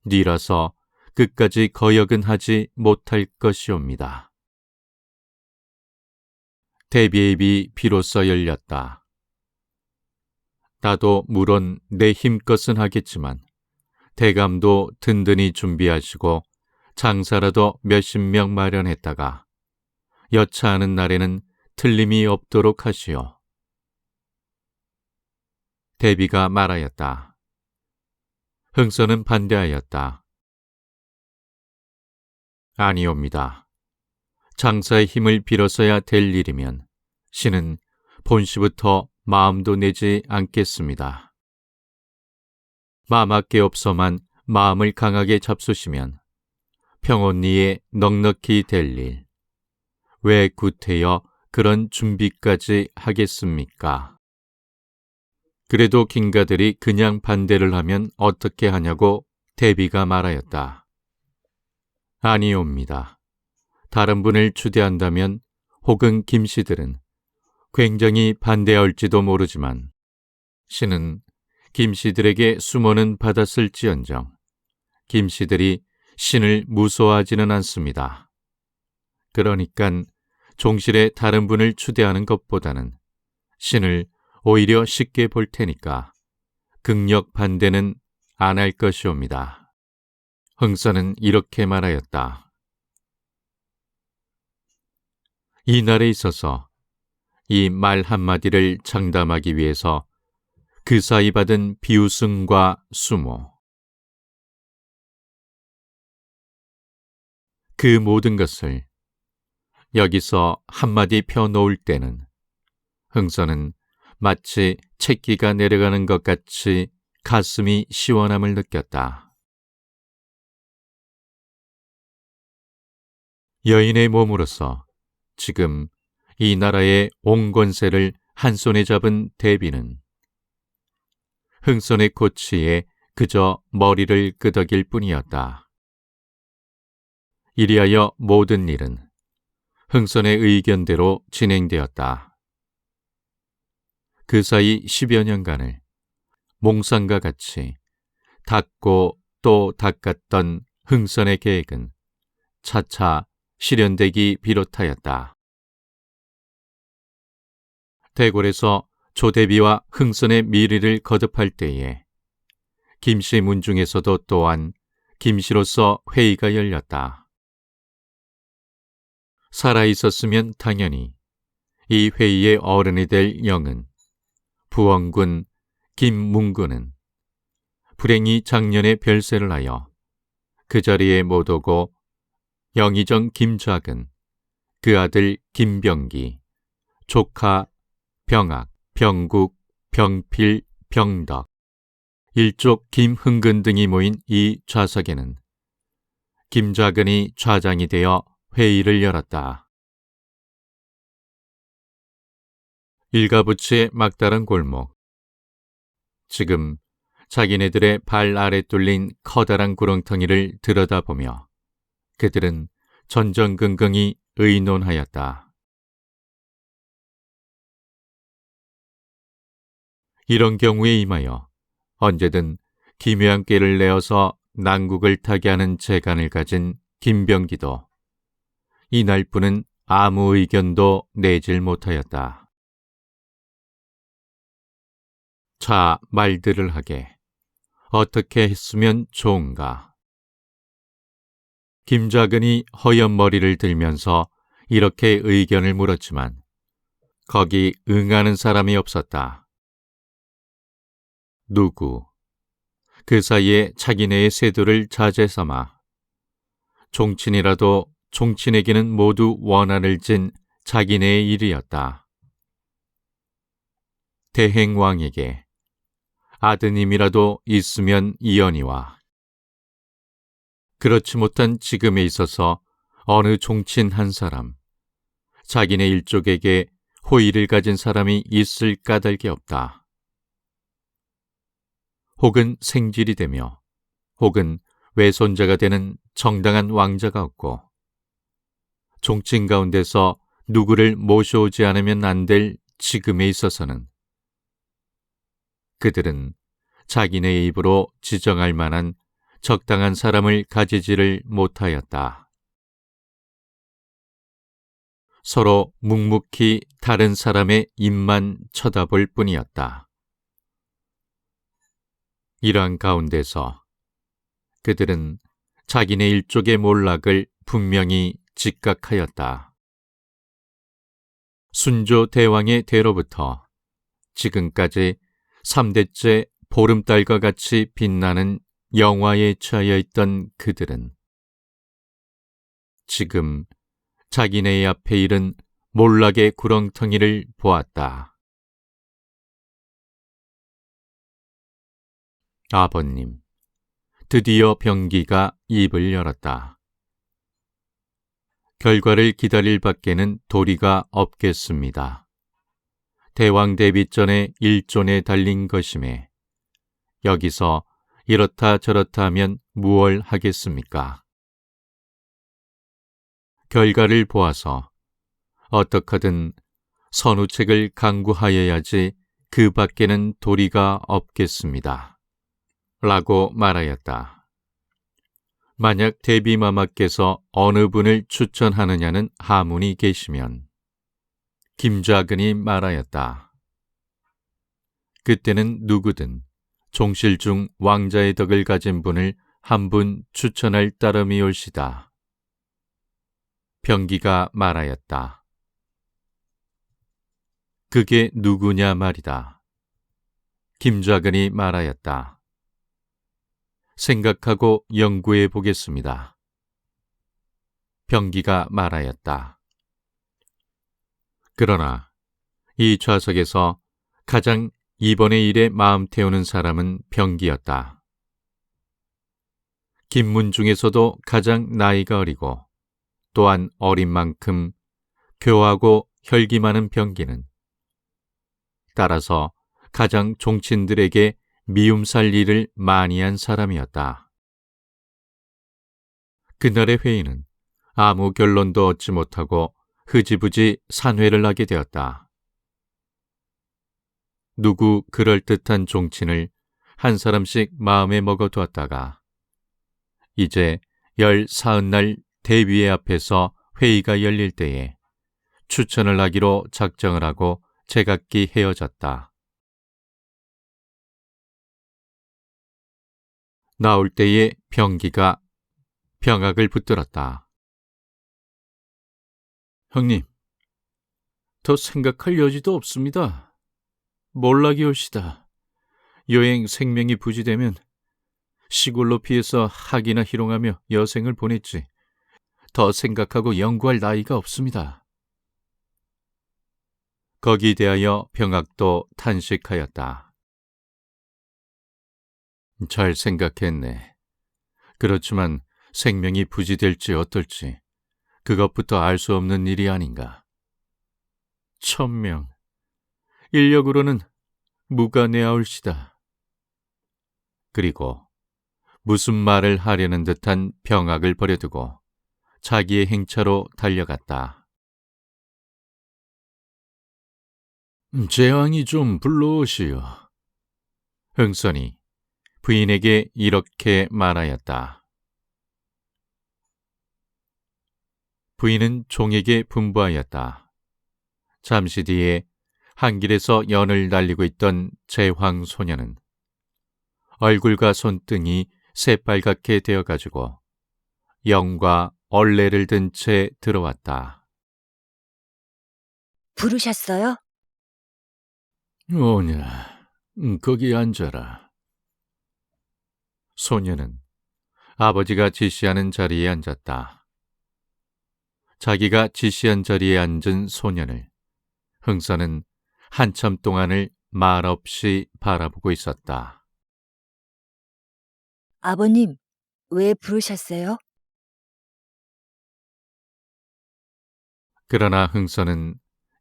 니라서 끝까지 거역은 하지 못할 것이옵니다. 대비의 입이 비로소 열렸다. 나도 물론 내 힘껏은 하겠지만 대감도 든든히 준비하시고 장사라도 몇십 명 마련했다가 여차하는 날에는 틀림이 없도록 하시오. 대비가 말하였다. 흥선은 반대하였다. 아니옵니다. 장사의 힘을 빌어서야 될 일이면 신은 본시부터 마음도 내지 않겠습니다. 마밖에 없어만 마음을 강하게 잡수시면 평온리에 넉넉히 될 일, 왜 구태여 그런 준비까지 하겠습니까? 그래도 긴가들이 그냥 반대를 하면 어떻게 하냐고 대비가 말하였다. 아니옵니다. 다른 분을 추대한다면 혹은 김씨들은 굉장히 반대할지도 모르지만 신은 김씨들에게 수모는 받았을지언정 김씨들이 신을 무서워하지는 않습니다. 그러니깐 종실에 다른 분을 추대하는 것보다는 신을 오히려 쉽게 볼 테니까 극력 반대는 안 할 것이옵니다. 흥선은 이렇게 말하였다. 이 날에 있어서 이 말 한마디를 장담하기 위해서 그 사이 받은 비웃음과 수모, 그 모든 것을 여기서 한마디 펴놓을 때는 흥선은 마치 채기가 내려가는 것 같이 가슴이 시원함을 느꼈다. 여인의 몸으로서 지금 이 나라의 온 권세를 한 손에 잡은 대비는 흥선의 코치에 그저 머리를 끄덕일 뿐이었다. 이리하여 모든 일은 흥선의 의견대로 진행되었다. 그 사이 10여 년간을 몽상과 같이 닦고 또 닦았던 흥선의 계획은 차차 실현되기 비롯하였다. 대궐에서 조대비와 흥선의 미리를 거듭할 때에 김씨 문중에서도 또한 김씨로서 회의가 열렸다. 살아있었으면 당연히 이 회의의 어른이 될 영은 부원군 김문군은 불행히 작년에 별세를 하여 그 자리에 못 오고 영의정 김작은 그 아들 김병기, 조카 병학, 병국, 병필, 병덕, 일족 김흥근 등이 모인 이 좌석에는 김작은이 좌장이 되어 회의를 열었다. 일가부치의 막다른 골목, 지금 자기네들의 발 아래 뚫린 커다란 구렁텅이를 들여다보며 그들은 전전긍긍히 의논하였다. 이런 경우에 임하여 언제든 기묘한 꾀를 내어서 난국을 타게 하는 재간을 가진 김병기도 이날뿐은 아무 의견도 내질 못하였다. 자, 말들을 하게 어떻게 했으면 좋은가? 김작은이 허연 머리를 들면서 이렇게 의견을 물었지만 거기 응하는 사람이 없었다. 누구? 그 사이에 자기네의 세도를 자제 삼아 종친이라도 종친에게는 모두 원한을 진 자기네의 일이었다. 대행왕에게 아드님이라도 있으면 이언이와 그렇지 못한 지금에 있어서 어느 종친 한 사람, 자기네 일족에게 호의를 가진 사람이 있을 까닭이 없다. 혹은 생질이 되며 혹은 외손자가 되는 정당한 왕자가 없고 종친 가운데서 누구를 모셔오지 않으면 안 될 지금에 있어서는 그들은 자기네 입으로 지정할 만한 적당한 사람을 가지지를 못하였다. 서로 묵묵히 다른 사람의 입만 쳐다볼 뿐이었다. 이러한 가운데서 그들은 자기네 일족의 몰락을 분명히 직각하였다. 순조 대왕의 대로부터 지금까지 3대째 보름달과 같이 빛나는 영화에 처해 있던 그들은 지금 자기네 앞에 이른 몰락의 구렁텅이를 보았다. 아버님, 드디어 병기가 입을 열었다. 결과를 기다릴 밖에는 도리가 없겠습니다. 대왕 데뷔 전에 일존에 달린 것임에 여기서 이렇다 저렇다 하면 무얼 하겠습니까? 결과를 보아서 어떡하든 선우책을 강구하여야지 그 밖에는 도리가 없겠습니다. 라고 말하였다. 만약 대비마마께서 어느 분을 추천하느냐는 하문이 계시면 김좌근이 말하였다. 그때는 누구든 종실 중 왕자의 덕을 가진 분을 한 분 추천할 따름이올시다. 병기가 말하였다. 그게 누구냐 말이다. 김좌근이 말하였다. 생각하고 연구해 보겠습니다. 병기가 말하였다. 그러나 이 좌석에서 가장 이번의 일에 마음 태우는 사람은 병기였다. 김문 중에서도 가장 나이가 어리고 또한 어린 만큼 교하고 혈기 많은 병기는 따라서 가장 종친들에게 미움살 일을 많이 한 사람이었다. 그날의 회의는 아무 결론도 얻지 못하고 흐지부지 산회를 하게 되었다. 누구 그럴듯한 종친을 한 사람씩 마음에 먹어두었다가 이제 40날 대위의 앞에서 회의가 열릴 때에 추천을 하기로 작정을 하고 제각기 헤어졌다. 나올 때에 병기가 병학을 붙들었다. 형님, 더 생각할 여지도 없습니다. 몰락이 올시다. 여행 생명이 부지되면 시골로 피해서 학이나 희롱하며 여생을 보냈지. 더 생각하고 연구할 나이가 없습니다. 거기에 대하여 병학도 탄식하였다. 잘 생각했네. 그렇지만 생명이 부지될지 어떨지 그것부터 알 수 없는 일이 아닌가. 1000명. 인력으로는 무가내아올시다. 그리고 무슨 말을 하려는 듯한 병학을 버려두고 자기의 행차로 달려갔다. 제왕이 좀 불러오시오. 흥선이 부인에게 이렇게 말하였다. 부인은 종에게 분부하였다. 잠시 뒤에 한길에서 연을 날리고 있던 제황 소녀는 얼굴과 손등이 새빨갛게 되어가지고 영과 얼레를 든 채 들어왔다. 부르셨어요? 오냐, 거기 앉아라. 소녀는 아버지가 지시하는 자리에 앉았다. 자기가 지시한 자리에 앉은 소년을 흥선은 한참 동안을 말없이 바라보고 있었다. 아버님, 왜 부르셨어요? 그러나 흥선은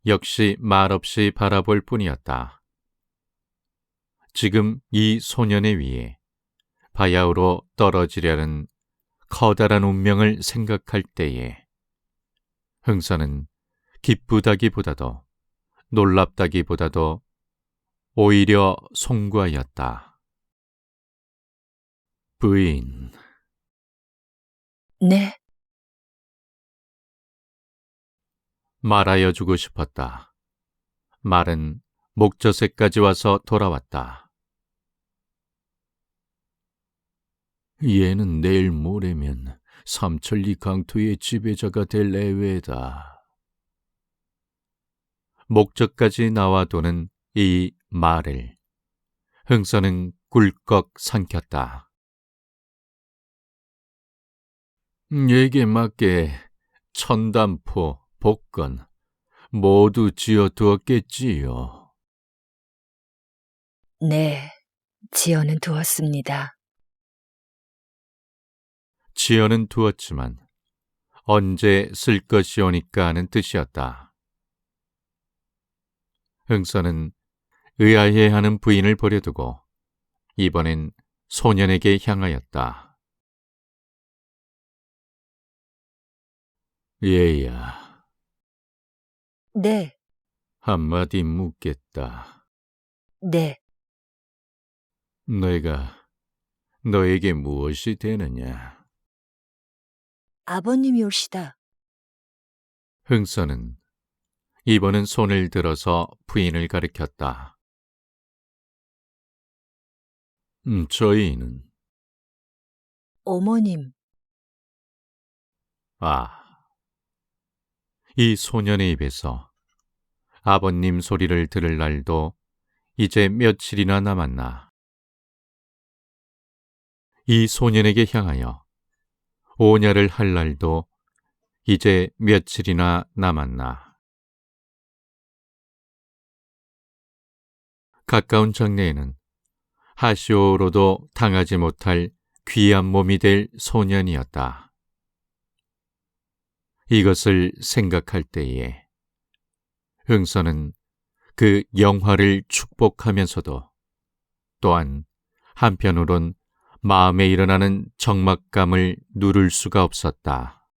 역시 말없이 바라볼 뿐이었다. 지금 이 소년의 위에 바야흐로 떨어지려는 커다란 운명을 생각할 때에 흥선은 기쁘다기보다도 놀랍다기보다도 오히려 송구하였다. 부인. 네. 말하여 주고 싶었다. 말은 목젖에까지 와서 돌아왔다. 얘는 내일 모레면 삼천리 강토의 지배자가 될 애외다. 목적까지 나와도는 이 말을 흥선은 꿀꺽 삼켰다. 예게 맞게 천담포, 복건 모두 지어두었겠지요. 네, 지어는 두었습니다. 지어는 두었지만 언제 쓸 것이오니까 하는 뜻이었다. 흥선은 의아해하는 부인을 버려두고 이번엔 소년에게 향하였다. 얘야, 네, 한마디 묻겠다. 네, 내가 너에게 무엇이 되느냐? 아버님이 오시다. 흥선은 이번은 손을 들어서 부인을 가리켰다. 저희는 어머님, 이 소년의 입에서 아버님 소리를 들을 날도 이제 며칠이나 남았나. 이 소년에게 향하여 오냐를 할 날도 이제 며칠이나 남았나. 가까운 장래에는 하시오로도 당하지 못할 귀한 몸이 될 소년이었다. 이것을 생각할 때에 흥선은 그 영화를 축복하면서도 또한 한편으론 마음에 일어나는 적막감을 누를 수가 없었다.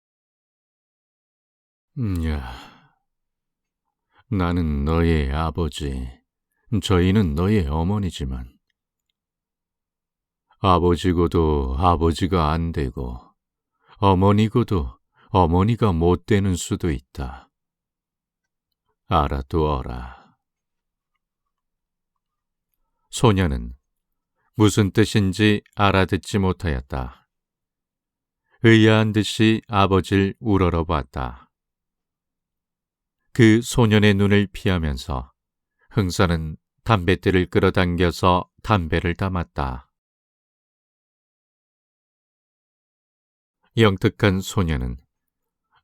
나는 너의 아버지, 저희는 너의 어머니지만 아버지고도 아버지가 안 되고 어머니고도 어머니가 못 되는 수도 있다. 알아두어라. 소녀는 무슨 뜻인지 알아듣지 못하였다. 의아한 듯이 아버지를 우러러봤다. 그 소년의 눈을 피하면서 흥선은 담뱃대를 끌어당겨서 담배를 담았다. 영특한 소년은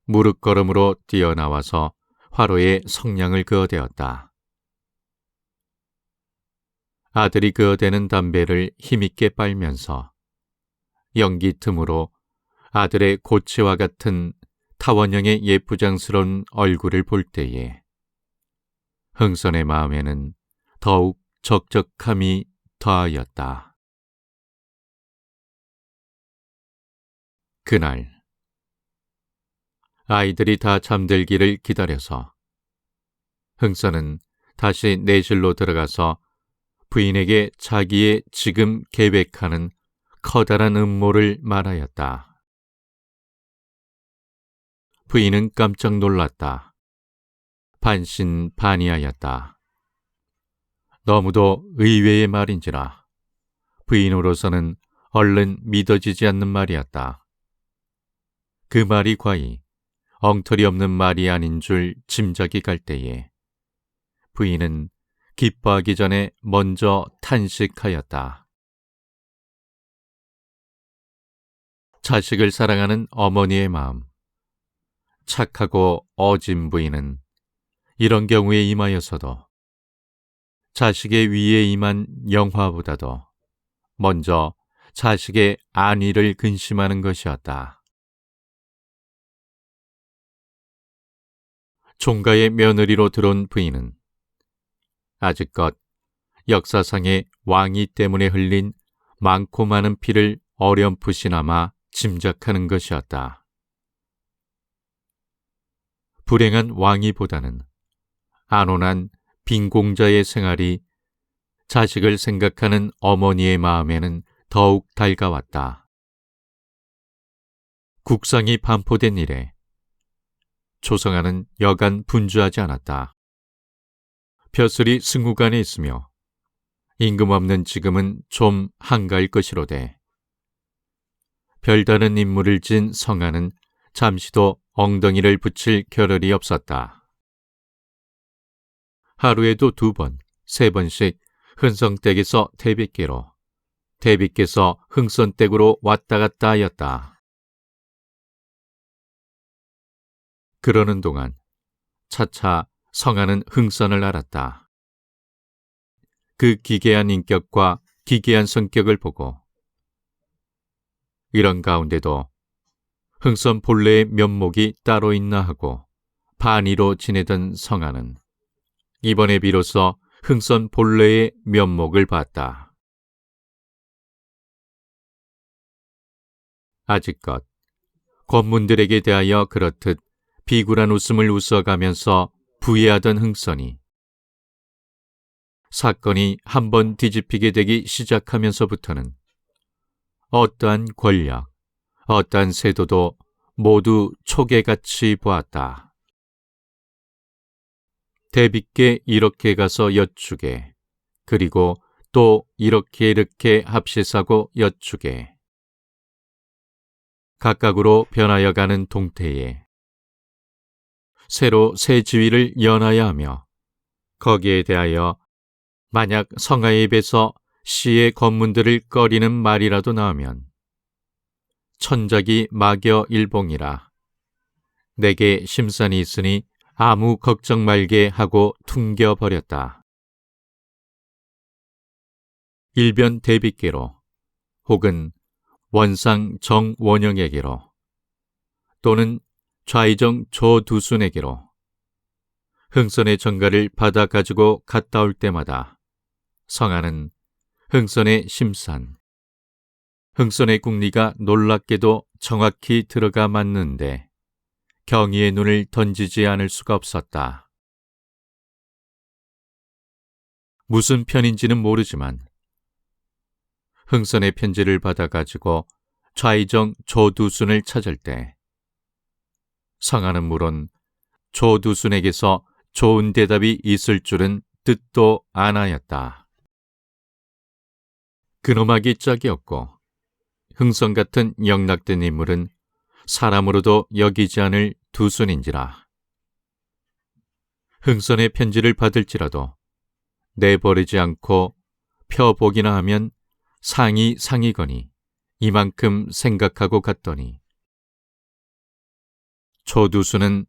무릎걸음으로 뛰어나와서 화로에 성냥을 그어대었다. 아들이 그어대는 담배를 힘있게 빨면서 연기 틈으로 아들의 고치와 같은 타원형의 예쁘장스러운 얼굴을 볼 때에 흥선의 마음에는 더욱 적적함이 더하였다. 그날 아이들이 다 잠들기를 기다려서 흥선은 다시 내실로 들어가서 부인에게 자기의 지금 계획하는 커다란 음모를 말하였다. 부인은 깜짝 놀랐다. 반신반의하였다. 너무도 의외의 말인지라 부인으로서는 얼른 믿어지지 않는 말이었다. 그 말이 과히 엉터리 없는 말이 아닌 줄 짐작이 갈 때에 부인은 기뻐하기 전에 먼저 탄식하였다. 자식을 사랑하는 어머니의 마음, 착하고 어진 부인은 이런 경우에 임하여서도 자식의 위에 임한 영화보다도 먼저 자식의 안위를 근심하는 것이었다. 총가의 며느리로 들어온 부인은 아직껏 역사상의 왕위 때문에 흘린 많고 많은 피를 어렴풋이나마 짐작하는 것이었다. 불행한 왕위보다는 안온한 빈공자의 생활이 자식을 생각하는 어머니의 마음에는 더욱 달가웠다. 국상이 반포된 이래 조성아는 여간 분주하지 않았다. 벼슬이 승후관에 있으며 임금 없는 지금은 좀 한가할 것이로되 별다른 임무를 진 성아는 잠시도 엉덩이를 붙일 겨를이 없었다. 하루에도 2번, 3번씩 흥선댁에서 대빗께로, 대빗께서 흥선댁으로 왔다 갔다 하였다. 그러는 동안 차차 성아는 흥선을 알았다. 그 기괴한 인격과 기괴한 성격을 보고 이런 가운데도 흥선 본래의 면목이 따로 있나 하고 반의로 지내던 성아는 이번에 비로소 흥선 본래의 면목을 봤다. 아직껏 권문들에게 대하여 그렇듯 비굴한 웃음을 웃어가면서 부해하던 흥선이 사건이 한번 뒤집히게 되기 시작하면서부터는 어떠한 권력, 어떠한 세도도 모두 초계같이 보았다. 대빗께 이렇게 가서 여쭈게, 그리고 또 이렇게 합시사고 여쭈게. 각각으로 변하여 가는 동태에 새로 새 지위를 연하여 하며 거기에 대하여 만약 성아의 입에서 시의 권문들을 꺼리는 말이라도 나오면 천작이 막여 일봉이라 내게 심산이 있으니 아무 걱정 말게 하고 퉁겨버렸다. 일변 대빗께로 혹은 원상 정원영에게로 또는 좌의정 조두순에게로 흥선의 전가를 받아 가지고 갔다 올 때마다 성아는 흥선의 심산, 흥선의 국리가 놀랍게도 정확히 들어가 맞는데 경의의 눈을 던지지 않을 수가 없었다. 무슨 편인지는 모르지만 흥선의 편지를 받아가지고 좌의정 조두순을 찾을 때 성아는 물론 조두순에게서 좋은 대답이 있을 줄은 뜻도 안하였다. 그놈하기 짝이 없고 흥선 같은 영락된 인물은 사람으로도 여기지 않을 두순인지라. 흥선의 편지를 받을지라도 내버리지 않고 펴보기나 하면 상이거니 이만큼 생각하고 갔더니 조두순은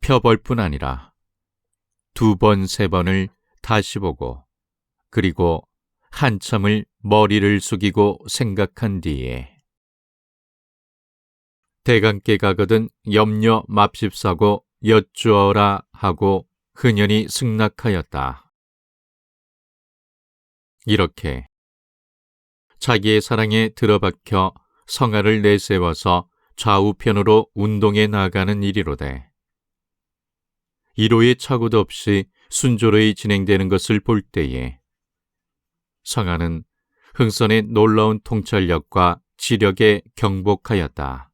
펴볼 뿐 아니라 2번, 3번을 다시 보고 그리고 한참을 머리를 숙이고 생각한 뒤에 대강께 가거든 염려 맙십사고 여쭈어라 하고 흔연히 승낙하였다. 이렇게 자기의 사랑에 들어박혀 성아를 내세워서 좌우편으로 운동해 나가는 일이로되 이로의 착오도 없이 순조로이 진행되는 것을 볼 때에 성아는 흥선의 놀라운 통찰력과 지력에 경복하였다.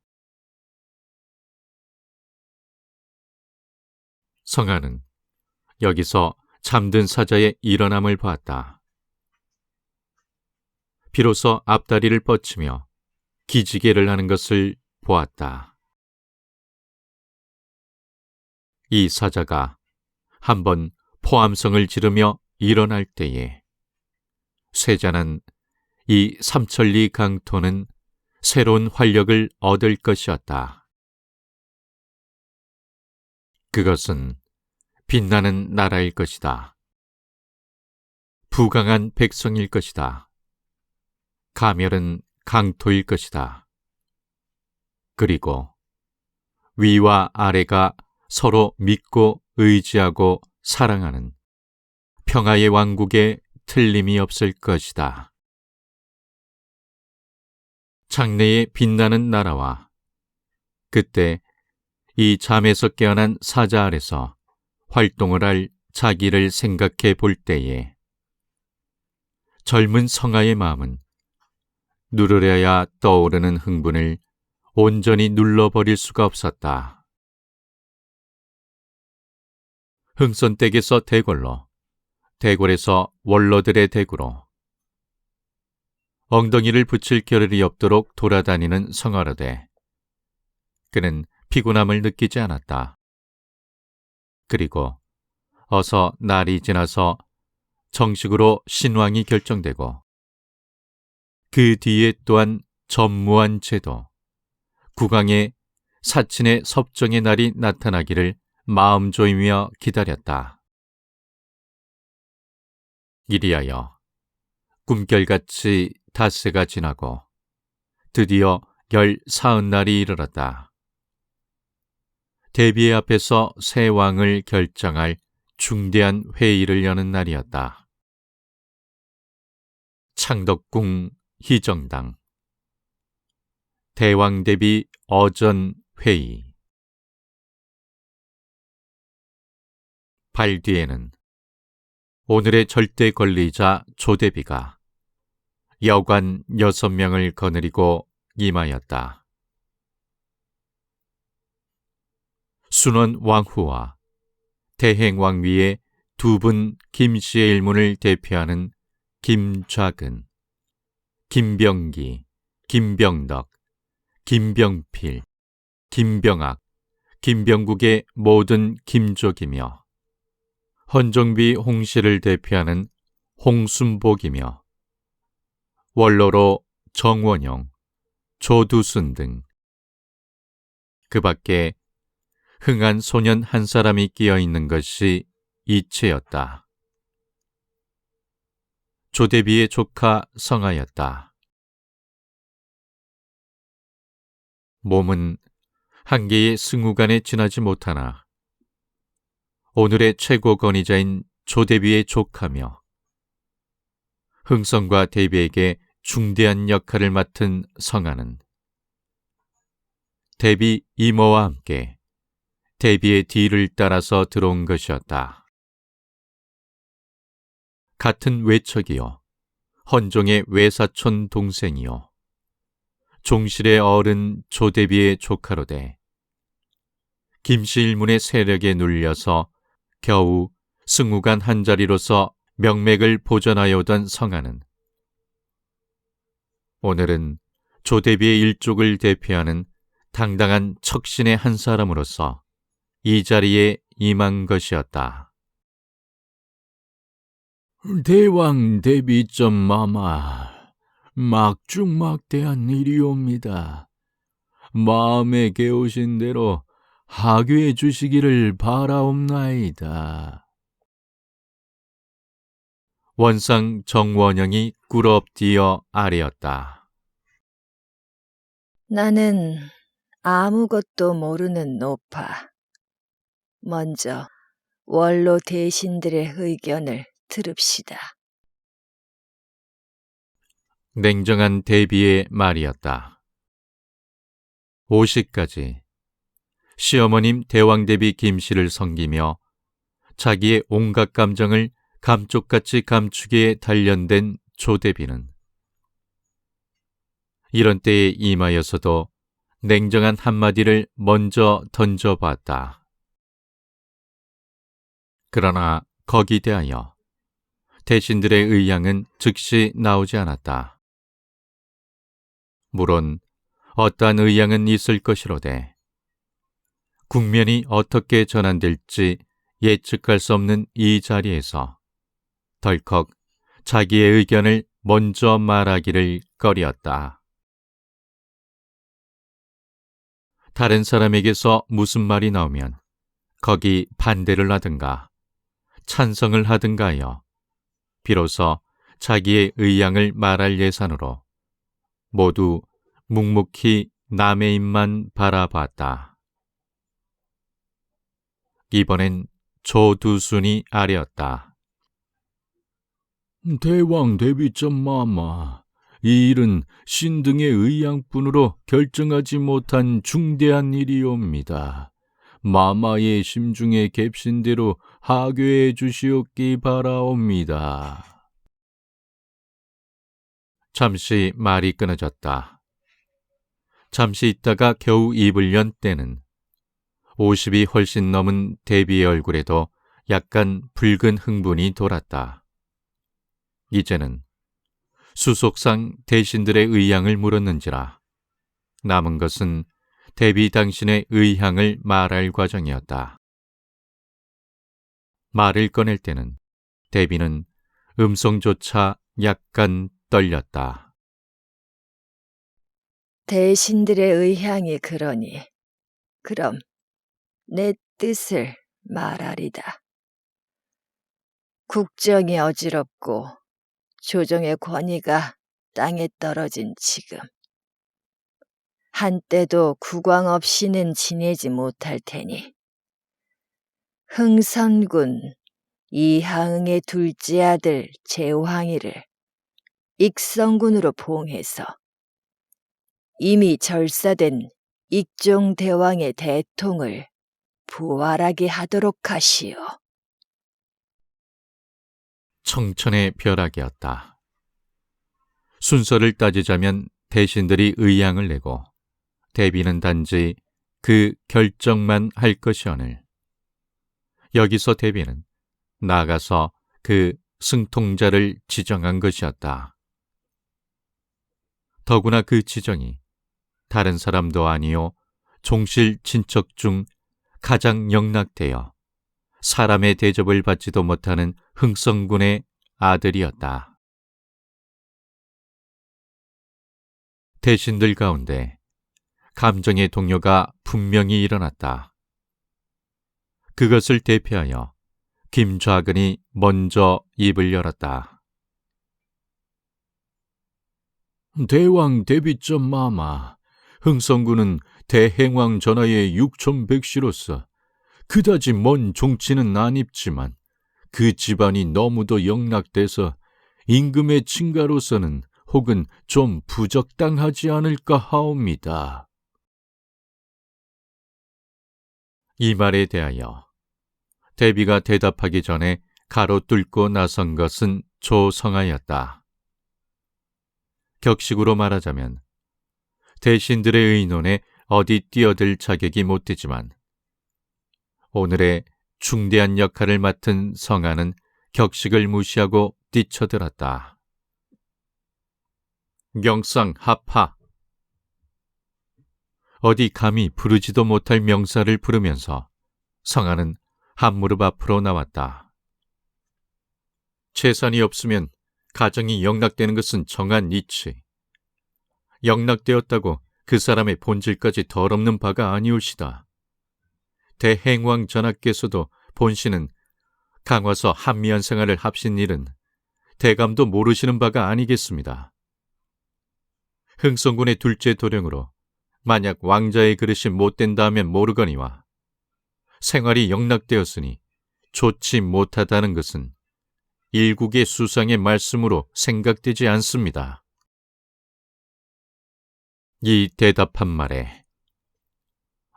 성아는 여기서 잠든 사자의 일어남을 보았다. 비로소 앞다리를 뻗치며 기지개를 하는 것을 보았다. 이 사자가 한번 포함성을 지르며 일어날 때에 쇠잔한 이 삼천리 강토는 새로운 활력을 얻을 것이었다. 그것은 빛나는 나라일 것이다. 부강한 백성일 것이다. 가멸은 강토일 것이다. 그리고 위와 아래가 서로 믿고 의지하고 사랑하는 평화의 왕국에 틀림이 없을 것이다. 장래의 빛나는 나라와 그때 이 잠에서 깨어난 사자 아래서 활동을 할 자기를 생각해 볼 때에 젊은 성아의 마음은 누르려야 떠오르는 흥분을 온전히 눌러버릴 수가 없었다. 흥선댁에서 대궐로, 대궐에서 원로들의 댁으로 엉덩이를 붙일 겨를이 없도록 돌아다니는 성아라되 그는 피곤함을 느끼지 않았다. 그리고 어서 날이 지나서 정식으로 신왕이 결정되고 그 뒤에 또한 전무한 제도, 국왕의 사친의 섭정의 날이 나타나기를 마음 조이며 기다렸다. 이리하여 꿈결같이 닷새가 지나고 드디어 14날이 이르렀다. 대비의 앞에서 새 왕을 결정할 중대한 회의를 여는 날이었다. 창덕궁 희정당 대왕 대비 어전 회의. 발 뒤에는 오늘의 절대 권리자 조대비가 여관 6명을 거느리고 임하였다. 순원 왕후와 대행 왕위의 두 분 김씨의 일문을 대표하는 김좌근, 김병기, 김병덕, 김병필, 김병학, 김병국의 모든 김족이며 헌정비 홍씨를 대표하는 홍순복이며 원로로 정원용, 조두순 등 그 밖에 흥한 소년 한 사람이 끼어 있는 것이 이채였다. 조대비의 조카 성하였다. 몸은 한 개의 승우간에 지나지 못하나 오늘의 최고 권위자인 조대비의 조카며 흥성과 대비에게 중대한 역할을 맡은 성하는 대비 이모와 함께 대비의 뒤를 따라서 들어온 것이었다. 같은 외척이요 헌종의 외사촌 동생이요 종실의 어른 조대비의 조카로되 김씨 일문의 세력에 눌려서 겨우 승우간 한 자리로서 명맥을 보존하여 오던 성하는 오늘은 조대비의 일족을 대표하는 당당한 척신의 한 사람으로서 이 자리에 임한 것이었다. 대왕 대비점 마마, 막중막대한 일이옵니다. 마음에 개오신 대로 하교해 주시기를 바라옵나이다. 원상 정원영이 꿇어엎디어 아뢰었다. 나는 아무것도 모르는 노파. 먼저 원로 대신들의 의견을 들읍시다. 냉정한 대비의 말이었다. 50까지 시어머님 대왕대비 김씨를 섬기며 자기의 온갖 감정을 감쪽같이 감추기에 단련된 조대비는 이런 때에 임하여서도 냉정한 한마디를 먼저 던져봤다. 그러나 거기 대하여 대신들의 의향은 즉시 나오지 않았다. 물론 어떠한 의향은 있을 것이로되 국면이 어떻게 전환될지 예측할 수 없는 이 자리에서 덜컥 자기의 의견을 먼저 말하기를 꺼리었다. 다른 사람에게서 무슨 말이 나오면 거기 반대를 하든가 찬성을 하든가 하여 비로소 자기의 의향을 말할 예산으로 모두 묵묵히 남의 입만 바라봤다. 이번엔 조두순이 아뢰었다. 대왕 대비점 마마, 이 일은 신등의 의향뿐으로 결정하지 못한 중대한 일이옵니다. 마마의 심중에 갭신대로 하교해 주시옵기 바라옵니다. 잠시 말이 끊어졌다. 잠시 있다가 겨우 입을 연 때는 50이 훨씬 넘은 대비의 얼굴에도 약간 붉은 흥분이 돌았다. 이제는 수속상 대신들의 의향을 물었는지라 남은 것은 대비 당신의 의향을 말할 과정이었다. 말을 꺼낼 때는 대비는 음성조차 약간 떨렸다. 대신들의 의향이 그러니 그럼 내 뜻을 말하리다. 국정이 어지럽고 조정의 권위가 땅에 떨어진 지금 한때도 국왕 없이는 지내지 못할 테니 흥선군 이하응의 둘째 아들 제왕이를 익성군으로 봉해서 이미 절사된 익종대왕의 대통을 부활하게 하도록 하시오. 청천의 벼락이었다. 순서를 따지자면 대신들이 의향을 내고 대비는 단지 그 결정만 할 것이오늘 여기서 대비는 나아가서 그 승통자를 지정한 것이었다. 더구나 그 지정이 다른 사람도 아니요 종실 친척 중 가장 영락되어 사람의 대접을 받지도 못하는 흥성군의 아들이었다. 대신들 가운데 감정의 동요가 분명히 일어났다. 그것을 대표하여 김좌근이 먼저 입을 열었다. 대왕 대비점 마마, 흥성군은 대행왕 전하의 육촌백시로서 그다지 먼 종치는 아닙지만 그 집안이 너무도 영락돼서 임금의 친가로서는 혹은 좀 부적당하지 않을까 하옵니다. 이 말에 대하여 대비가 대답하기 전에 가로뚫고 나선 것은 조성하였다. 격식으로 말하자면 대신들의 의논에 어디 뛰어들 자격이 못 되지만 오늘의 중대한 역할을 맡은 성하는 격식을 무시하고 뛰쳐들었다. 명상 합하. 어디 감히 부르지도 못할 명사를 부르면서 성하는 한 무릎 앞으로 나왔다. 재산이 없으면 가정이 영락되는 것은 정한 이치. 영락되었다고 그 사람의 본질까지 더럽는 바가 아니올시다. 대행왕 전하께서도 본신은 강화서 한미한 생활을 합신 일은 대감도 모르시는 바가 아니겠습니다. 흥성군의 둘째 도령으로 만약 왕자의 그릇이 못된다 하면 모르거니와 생활이 영락되었으니 좋지 못하다는 것은 일국의 수상의 말씀으로 생각되지 않습니다. 이 대답한 말에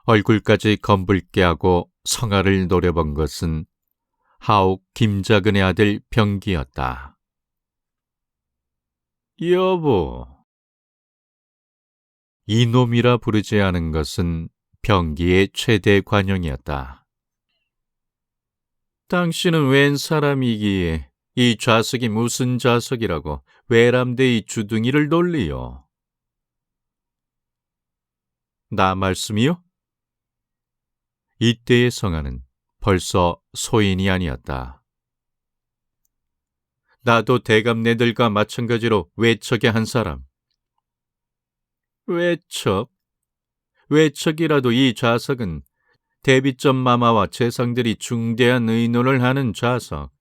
얼굴까지 검붉게 하고 성화를 노려본 것은 하옥 김자근의 아들 병기였다. 여보. 이놈이라 부르지 않은 것은 병기의 최대 관용이었다. 당신은 웬 사람이기에 이 좌석이 무슨 좌석이라고 외람되이 주둥이를 돌리요? 나 말씀이요? 이때의 성하는 벌써 소인이 아니었다. 나도 대감네들과 마찬가지로 외척의 한 사람. 외척? 외척이라도 이 좌석은 대비점 마마와 재상들이 중대한 의논을 하는 좌석.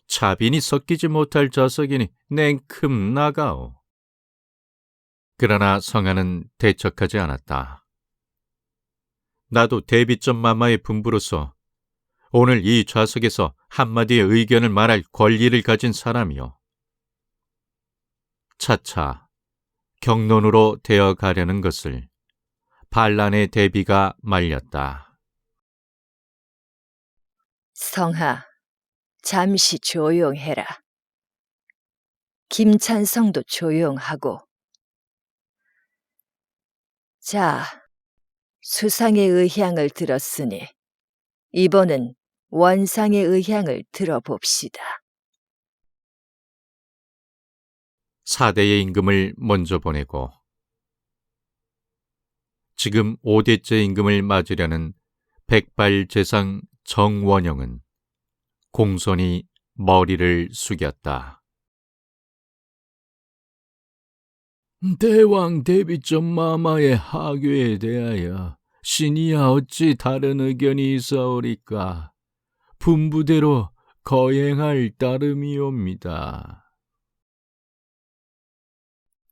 차빈이 섞이지 못할 좌석이니 냉큼 나가오. 그러나 성하는 대척하지 않았다. 나도 대비점 마마의 분부로서 오늘 이 좌석에서 한마디의 의견을 말할 권리를 가진 사람이요. 차차 경론으로 되어가려는 것을 반란의 대비가 말렸다. 성하, 잠시 조용해라. 김찬성도 조용하고. 자, 수상의 의향을 들었으니 이번은 원상의 의향을 들어봅시다. 4대의 임금을 먼저 보내고 지금 5대째 임금을 맞으려는 백발재상 정원영은 공손히 머리를 숙였다. 대왕 대비점 마마의 하교에 대하여 신이야 어찌 다른 의견이 있사오리까? 분부대로 거행할 따름이옵니다.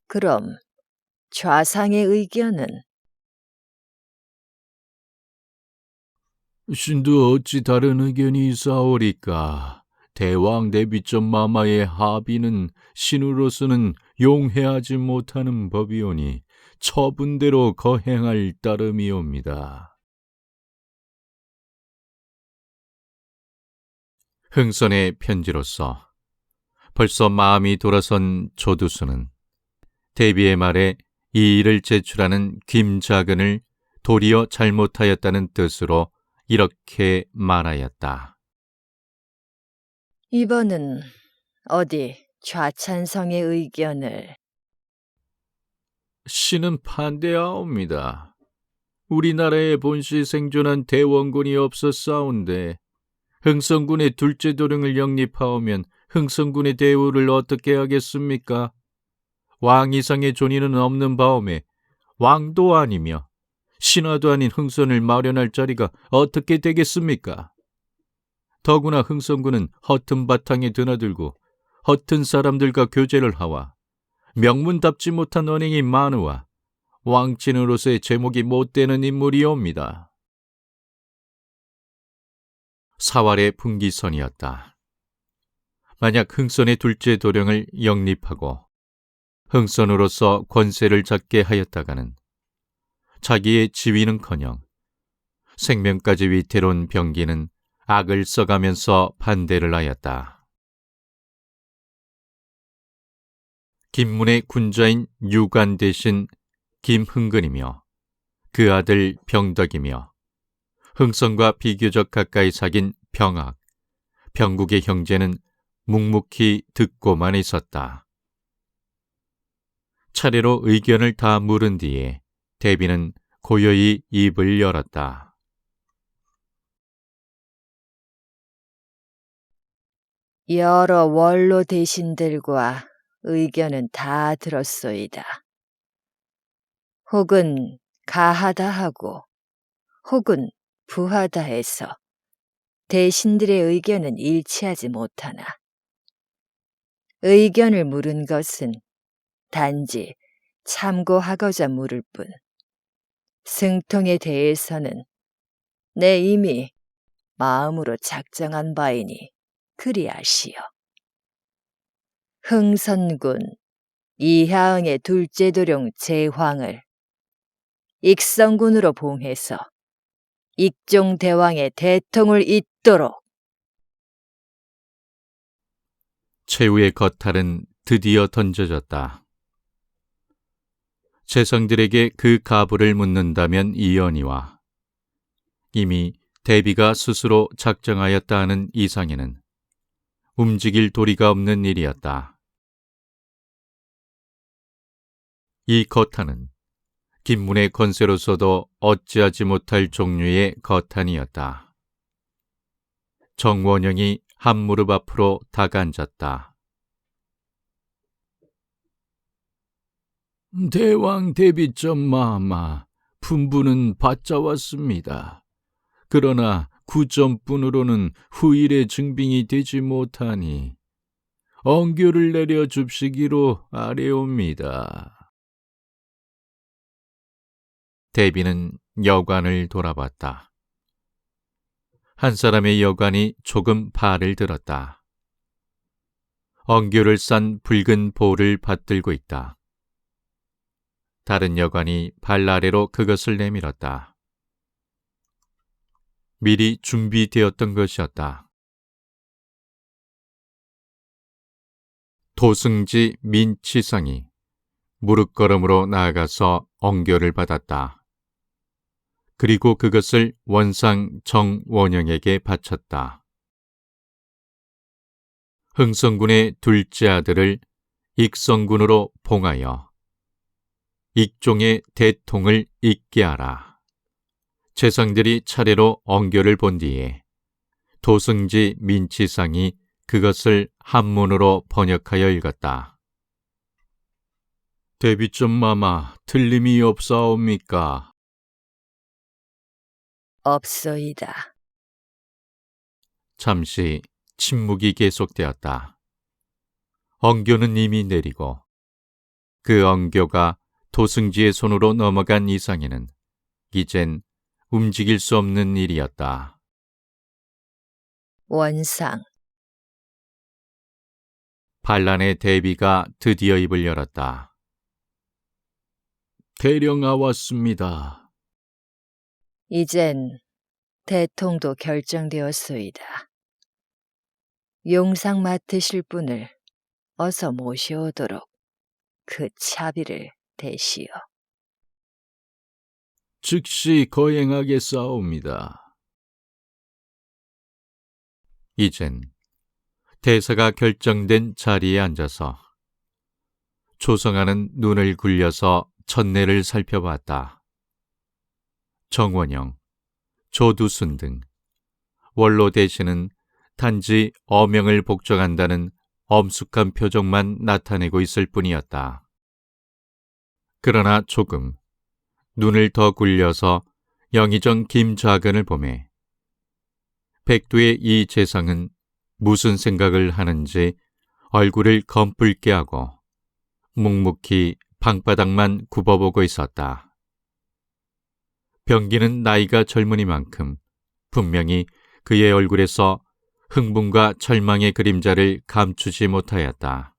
그럼 좌상의 의견은? 신도 어찌 다른 의견이 있사오리까? 대왕 대비점 마마의 합의는 신으로서는 용해하지 못하는 법이오니 처분대로 거행할 따름이옵니다. 흥선의 편지로서 벌써 마음이 돌아선 조두수는 대비의 말에 이 일을 제출하는 김자근을 도리어 잘못하였다는 뜻으로 이렇게 말하였다. 이번은 어디 좌찬성의 의견을? 신은 반대하옵니다. 우리나라에 본시 생존한 대원군이 없었사온데 흥선군의 둘째 도령을 영립하오면 흥선군의 대우를 어떻게 하겠습니까? 왕 이상의 존의는 없는 바오매 왕도 아니며 신하도 아닌 흥선을 마련할 자리가 어떻게 되겠습니까? 더구나 흥선군은 허튼 바탕에 드나들고 허튼 사람들과 교제를 하와 명문답지 못한 언행이 많으와 왕친으로서의 제목이 못되는 인물이옵니다. 사활의 분기선이었다. 만약 흥선의 둘째 도령을 영립하고 흥선으로서 권세를 잡게 하였다가는 자기의 지위는커녕 생명까지 위태로운 병기는 악을 써가면서 반대를 하였다. 김문의 군자인 유관 대신 김흥근이며 그 아들 병덕이며 흥선과 비교적 가까이 사귄 병학, 병국의 형제는 묵묵히 듣고만 있었다. 차례로 의견을 다 물은 뒤에 대비는 고요히 입을 열었다. 여러 원로 대신들과 의견은 다 들었소이다. 혹은 가하다 하고 혹은 부하다 해서 대신들의 의견은 일치하지 못하나 의견을 물은 것은 단지 참고하고자 물을 뿐 승통에 대해서는 내 이미 마음으로 작정한 바이니 그리하시오. 흥선군 이하응의 둘째 도령 제황을 익성군으로 봉해서 익종대왕의 대통을 잇도록. 최후의 거탈은 드디어 던져졌다. 재성들에게 그 가부를 묻는다면 이언이와 이미 대비가 스스로 작정하였다 하는 이상에는 움직일 도리가 없는 일이었다. 이 거탄은 김문의 권세로서도 어찌하지 못할 종류의 거탄이었다. 정원영이 한 무릎 앞으로 다가앉았다. 대왕 대비점 마마, 분부는 받자왔습니다. 그러나 구점뿐으로는 후일의 증빙이 되지 못하니 언교를 내려 줍시기로 아뢰옵니다. 대비는 여관을 돌아봤다. 한 사람의 여관이 조금 발을 들었다. 언교를 싼 붉은 볼을 받들고 있다. 다른 여관이 발 아래로 그것을 내밀었다. 미리 준비되었던 것이었다. 도승지 민치상이 무릎걸음으로 나아가서 언교를 받았다. 그리고 그것을 원상 정원영에게 바쳤다. 흥선군의 둘째 아들을 익성군으로 봉하여 익종의 대통을 잇게 하라. 재상들이 차례로 언교를 본 뒤에 도승지 민치상이 그것을 한문으로 번역하여 읽었다. 대비점 마마, 틀림이 없사옵니까? 없소이다. 잠시 침묵이 계속되었다. 엉교는 이미 내리고 그 엉교가 도승지의 손으로 넘어간 이상에는 이젠 움직일 수 없는 일이었다. 원상. 반란의 대비가 드디어 입을 열었다. 대령아 왔습니다. 이젠 대통도 결정되었소이다. 용상 맡으실 분을 어서 모셔오도록 그 차비를 대시오. 즉시 거행하겠사옵니다. 이젠 대사가 결정된 자리에 앉아서 조성하는 눈을 굴려서 전례를 살펴봤다. 정원영, 조두순 등 원로 대신은 단지 어명을 복종한다는 엄숙한 표정만 나타내고 있을 뿐이었다. 그러나 조금 눈을 더 굴려서 영의정 김좌근을 보매 백두의 이 재상은 무슨 생각을 하는지 얼굴을 검붉게 하고 묵묵히 방바닥만 굽어보고 있었다. 병기는 나이가 젊으니만큼 분명히 그의 얼굴에서 흥분과 절망의 그림자를 감추지 못하였다.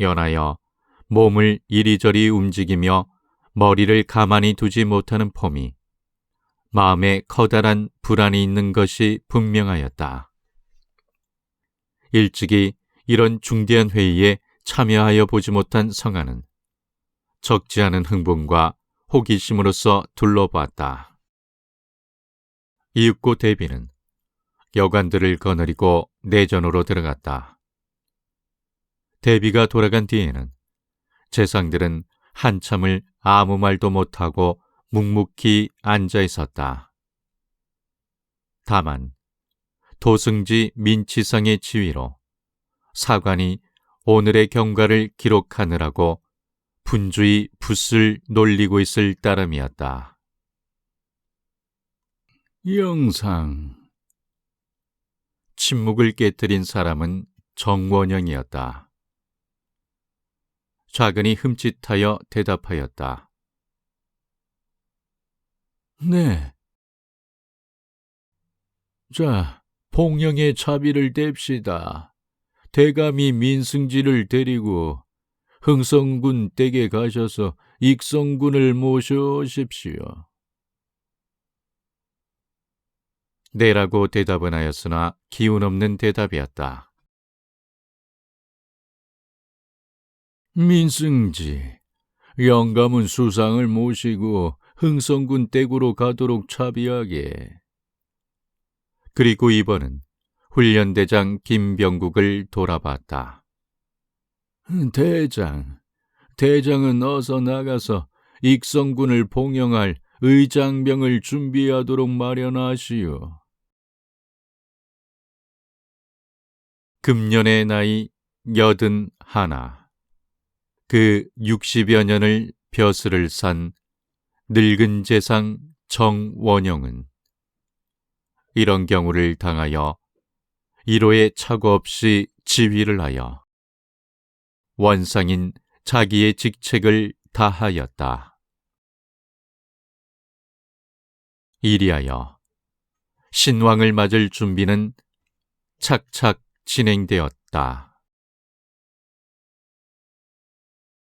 연하여 몸을 이리저리 움직이며 머리를 가만히 두지 못하는 폼이 마음에 커다란 불안이 있는 것이 분명하였다. 일찍이 이런 중대한 회의에 참여하여 보지 못한 성안은 적지 않은 흥분과 호기심으로써 둘러보았다. 이윽고 대비는 여관들을 거느리고 내전으로 들어갔다. 대비가 돌아간 뒤에는 재상들은 한참을 아무 말도 못하고 묵묵히 앉아 있었다. 다만 도승지 민치상의 지휘로 사관이 오늘의 경과를 기록하느라고 분주히 붓을 놀리고 있을 따름이었다. 영상. 침묵을 깨뜨린 사람은 정원영이었다. 좌근이 흠칫하여 대답하였다. 네. 자, 봉영의 차비를 댑시다. 대감이 민승지를 데리고 흥성군 댁에 가셔서 익성군을 모셔오십시오. 네라고 대답은 하였으나 기운 없는 대답이었다. 민승지, 영감은 수상을 모시고 흥성군 댁으로 가도록 차비하게. 그리고 이번은 훈련대장 김병국을 돌아봤다. 대장은 어서 나가서 익성군을 봉영할 의장병을 준비하도록 마련하시오. 금년의 나이 81. 그 60여 년을 벼슬을 산 늙은 재상 정원영은 이런 경우를 당하여 이로의 착오 없이 지휘를 하여 원상인 자기의 직책을 다하였다. 이리하여 신왕을 맞을 준비는 착착 진행되었다.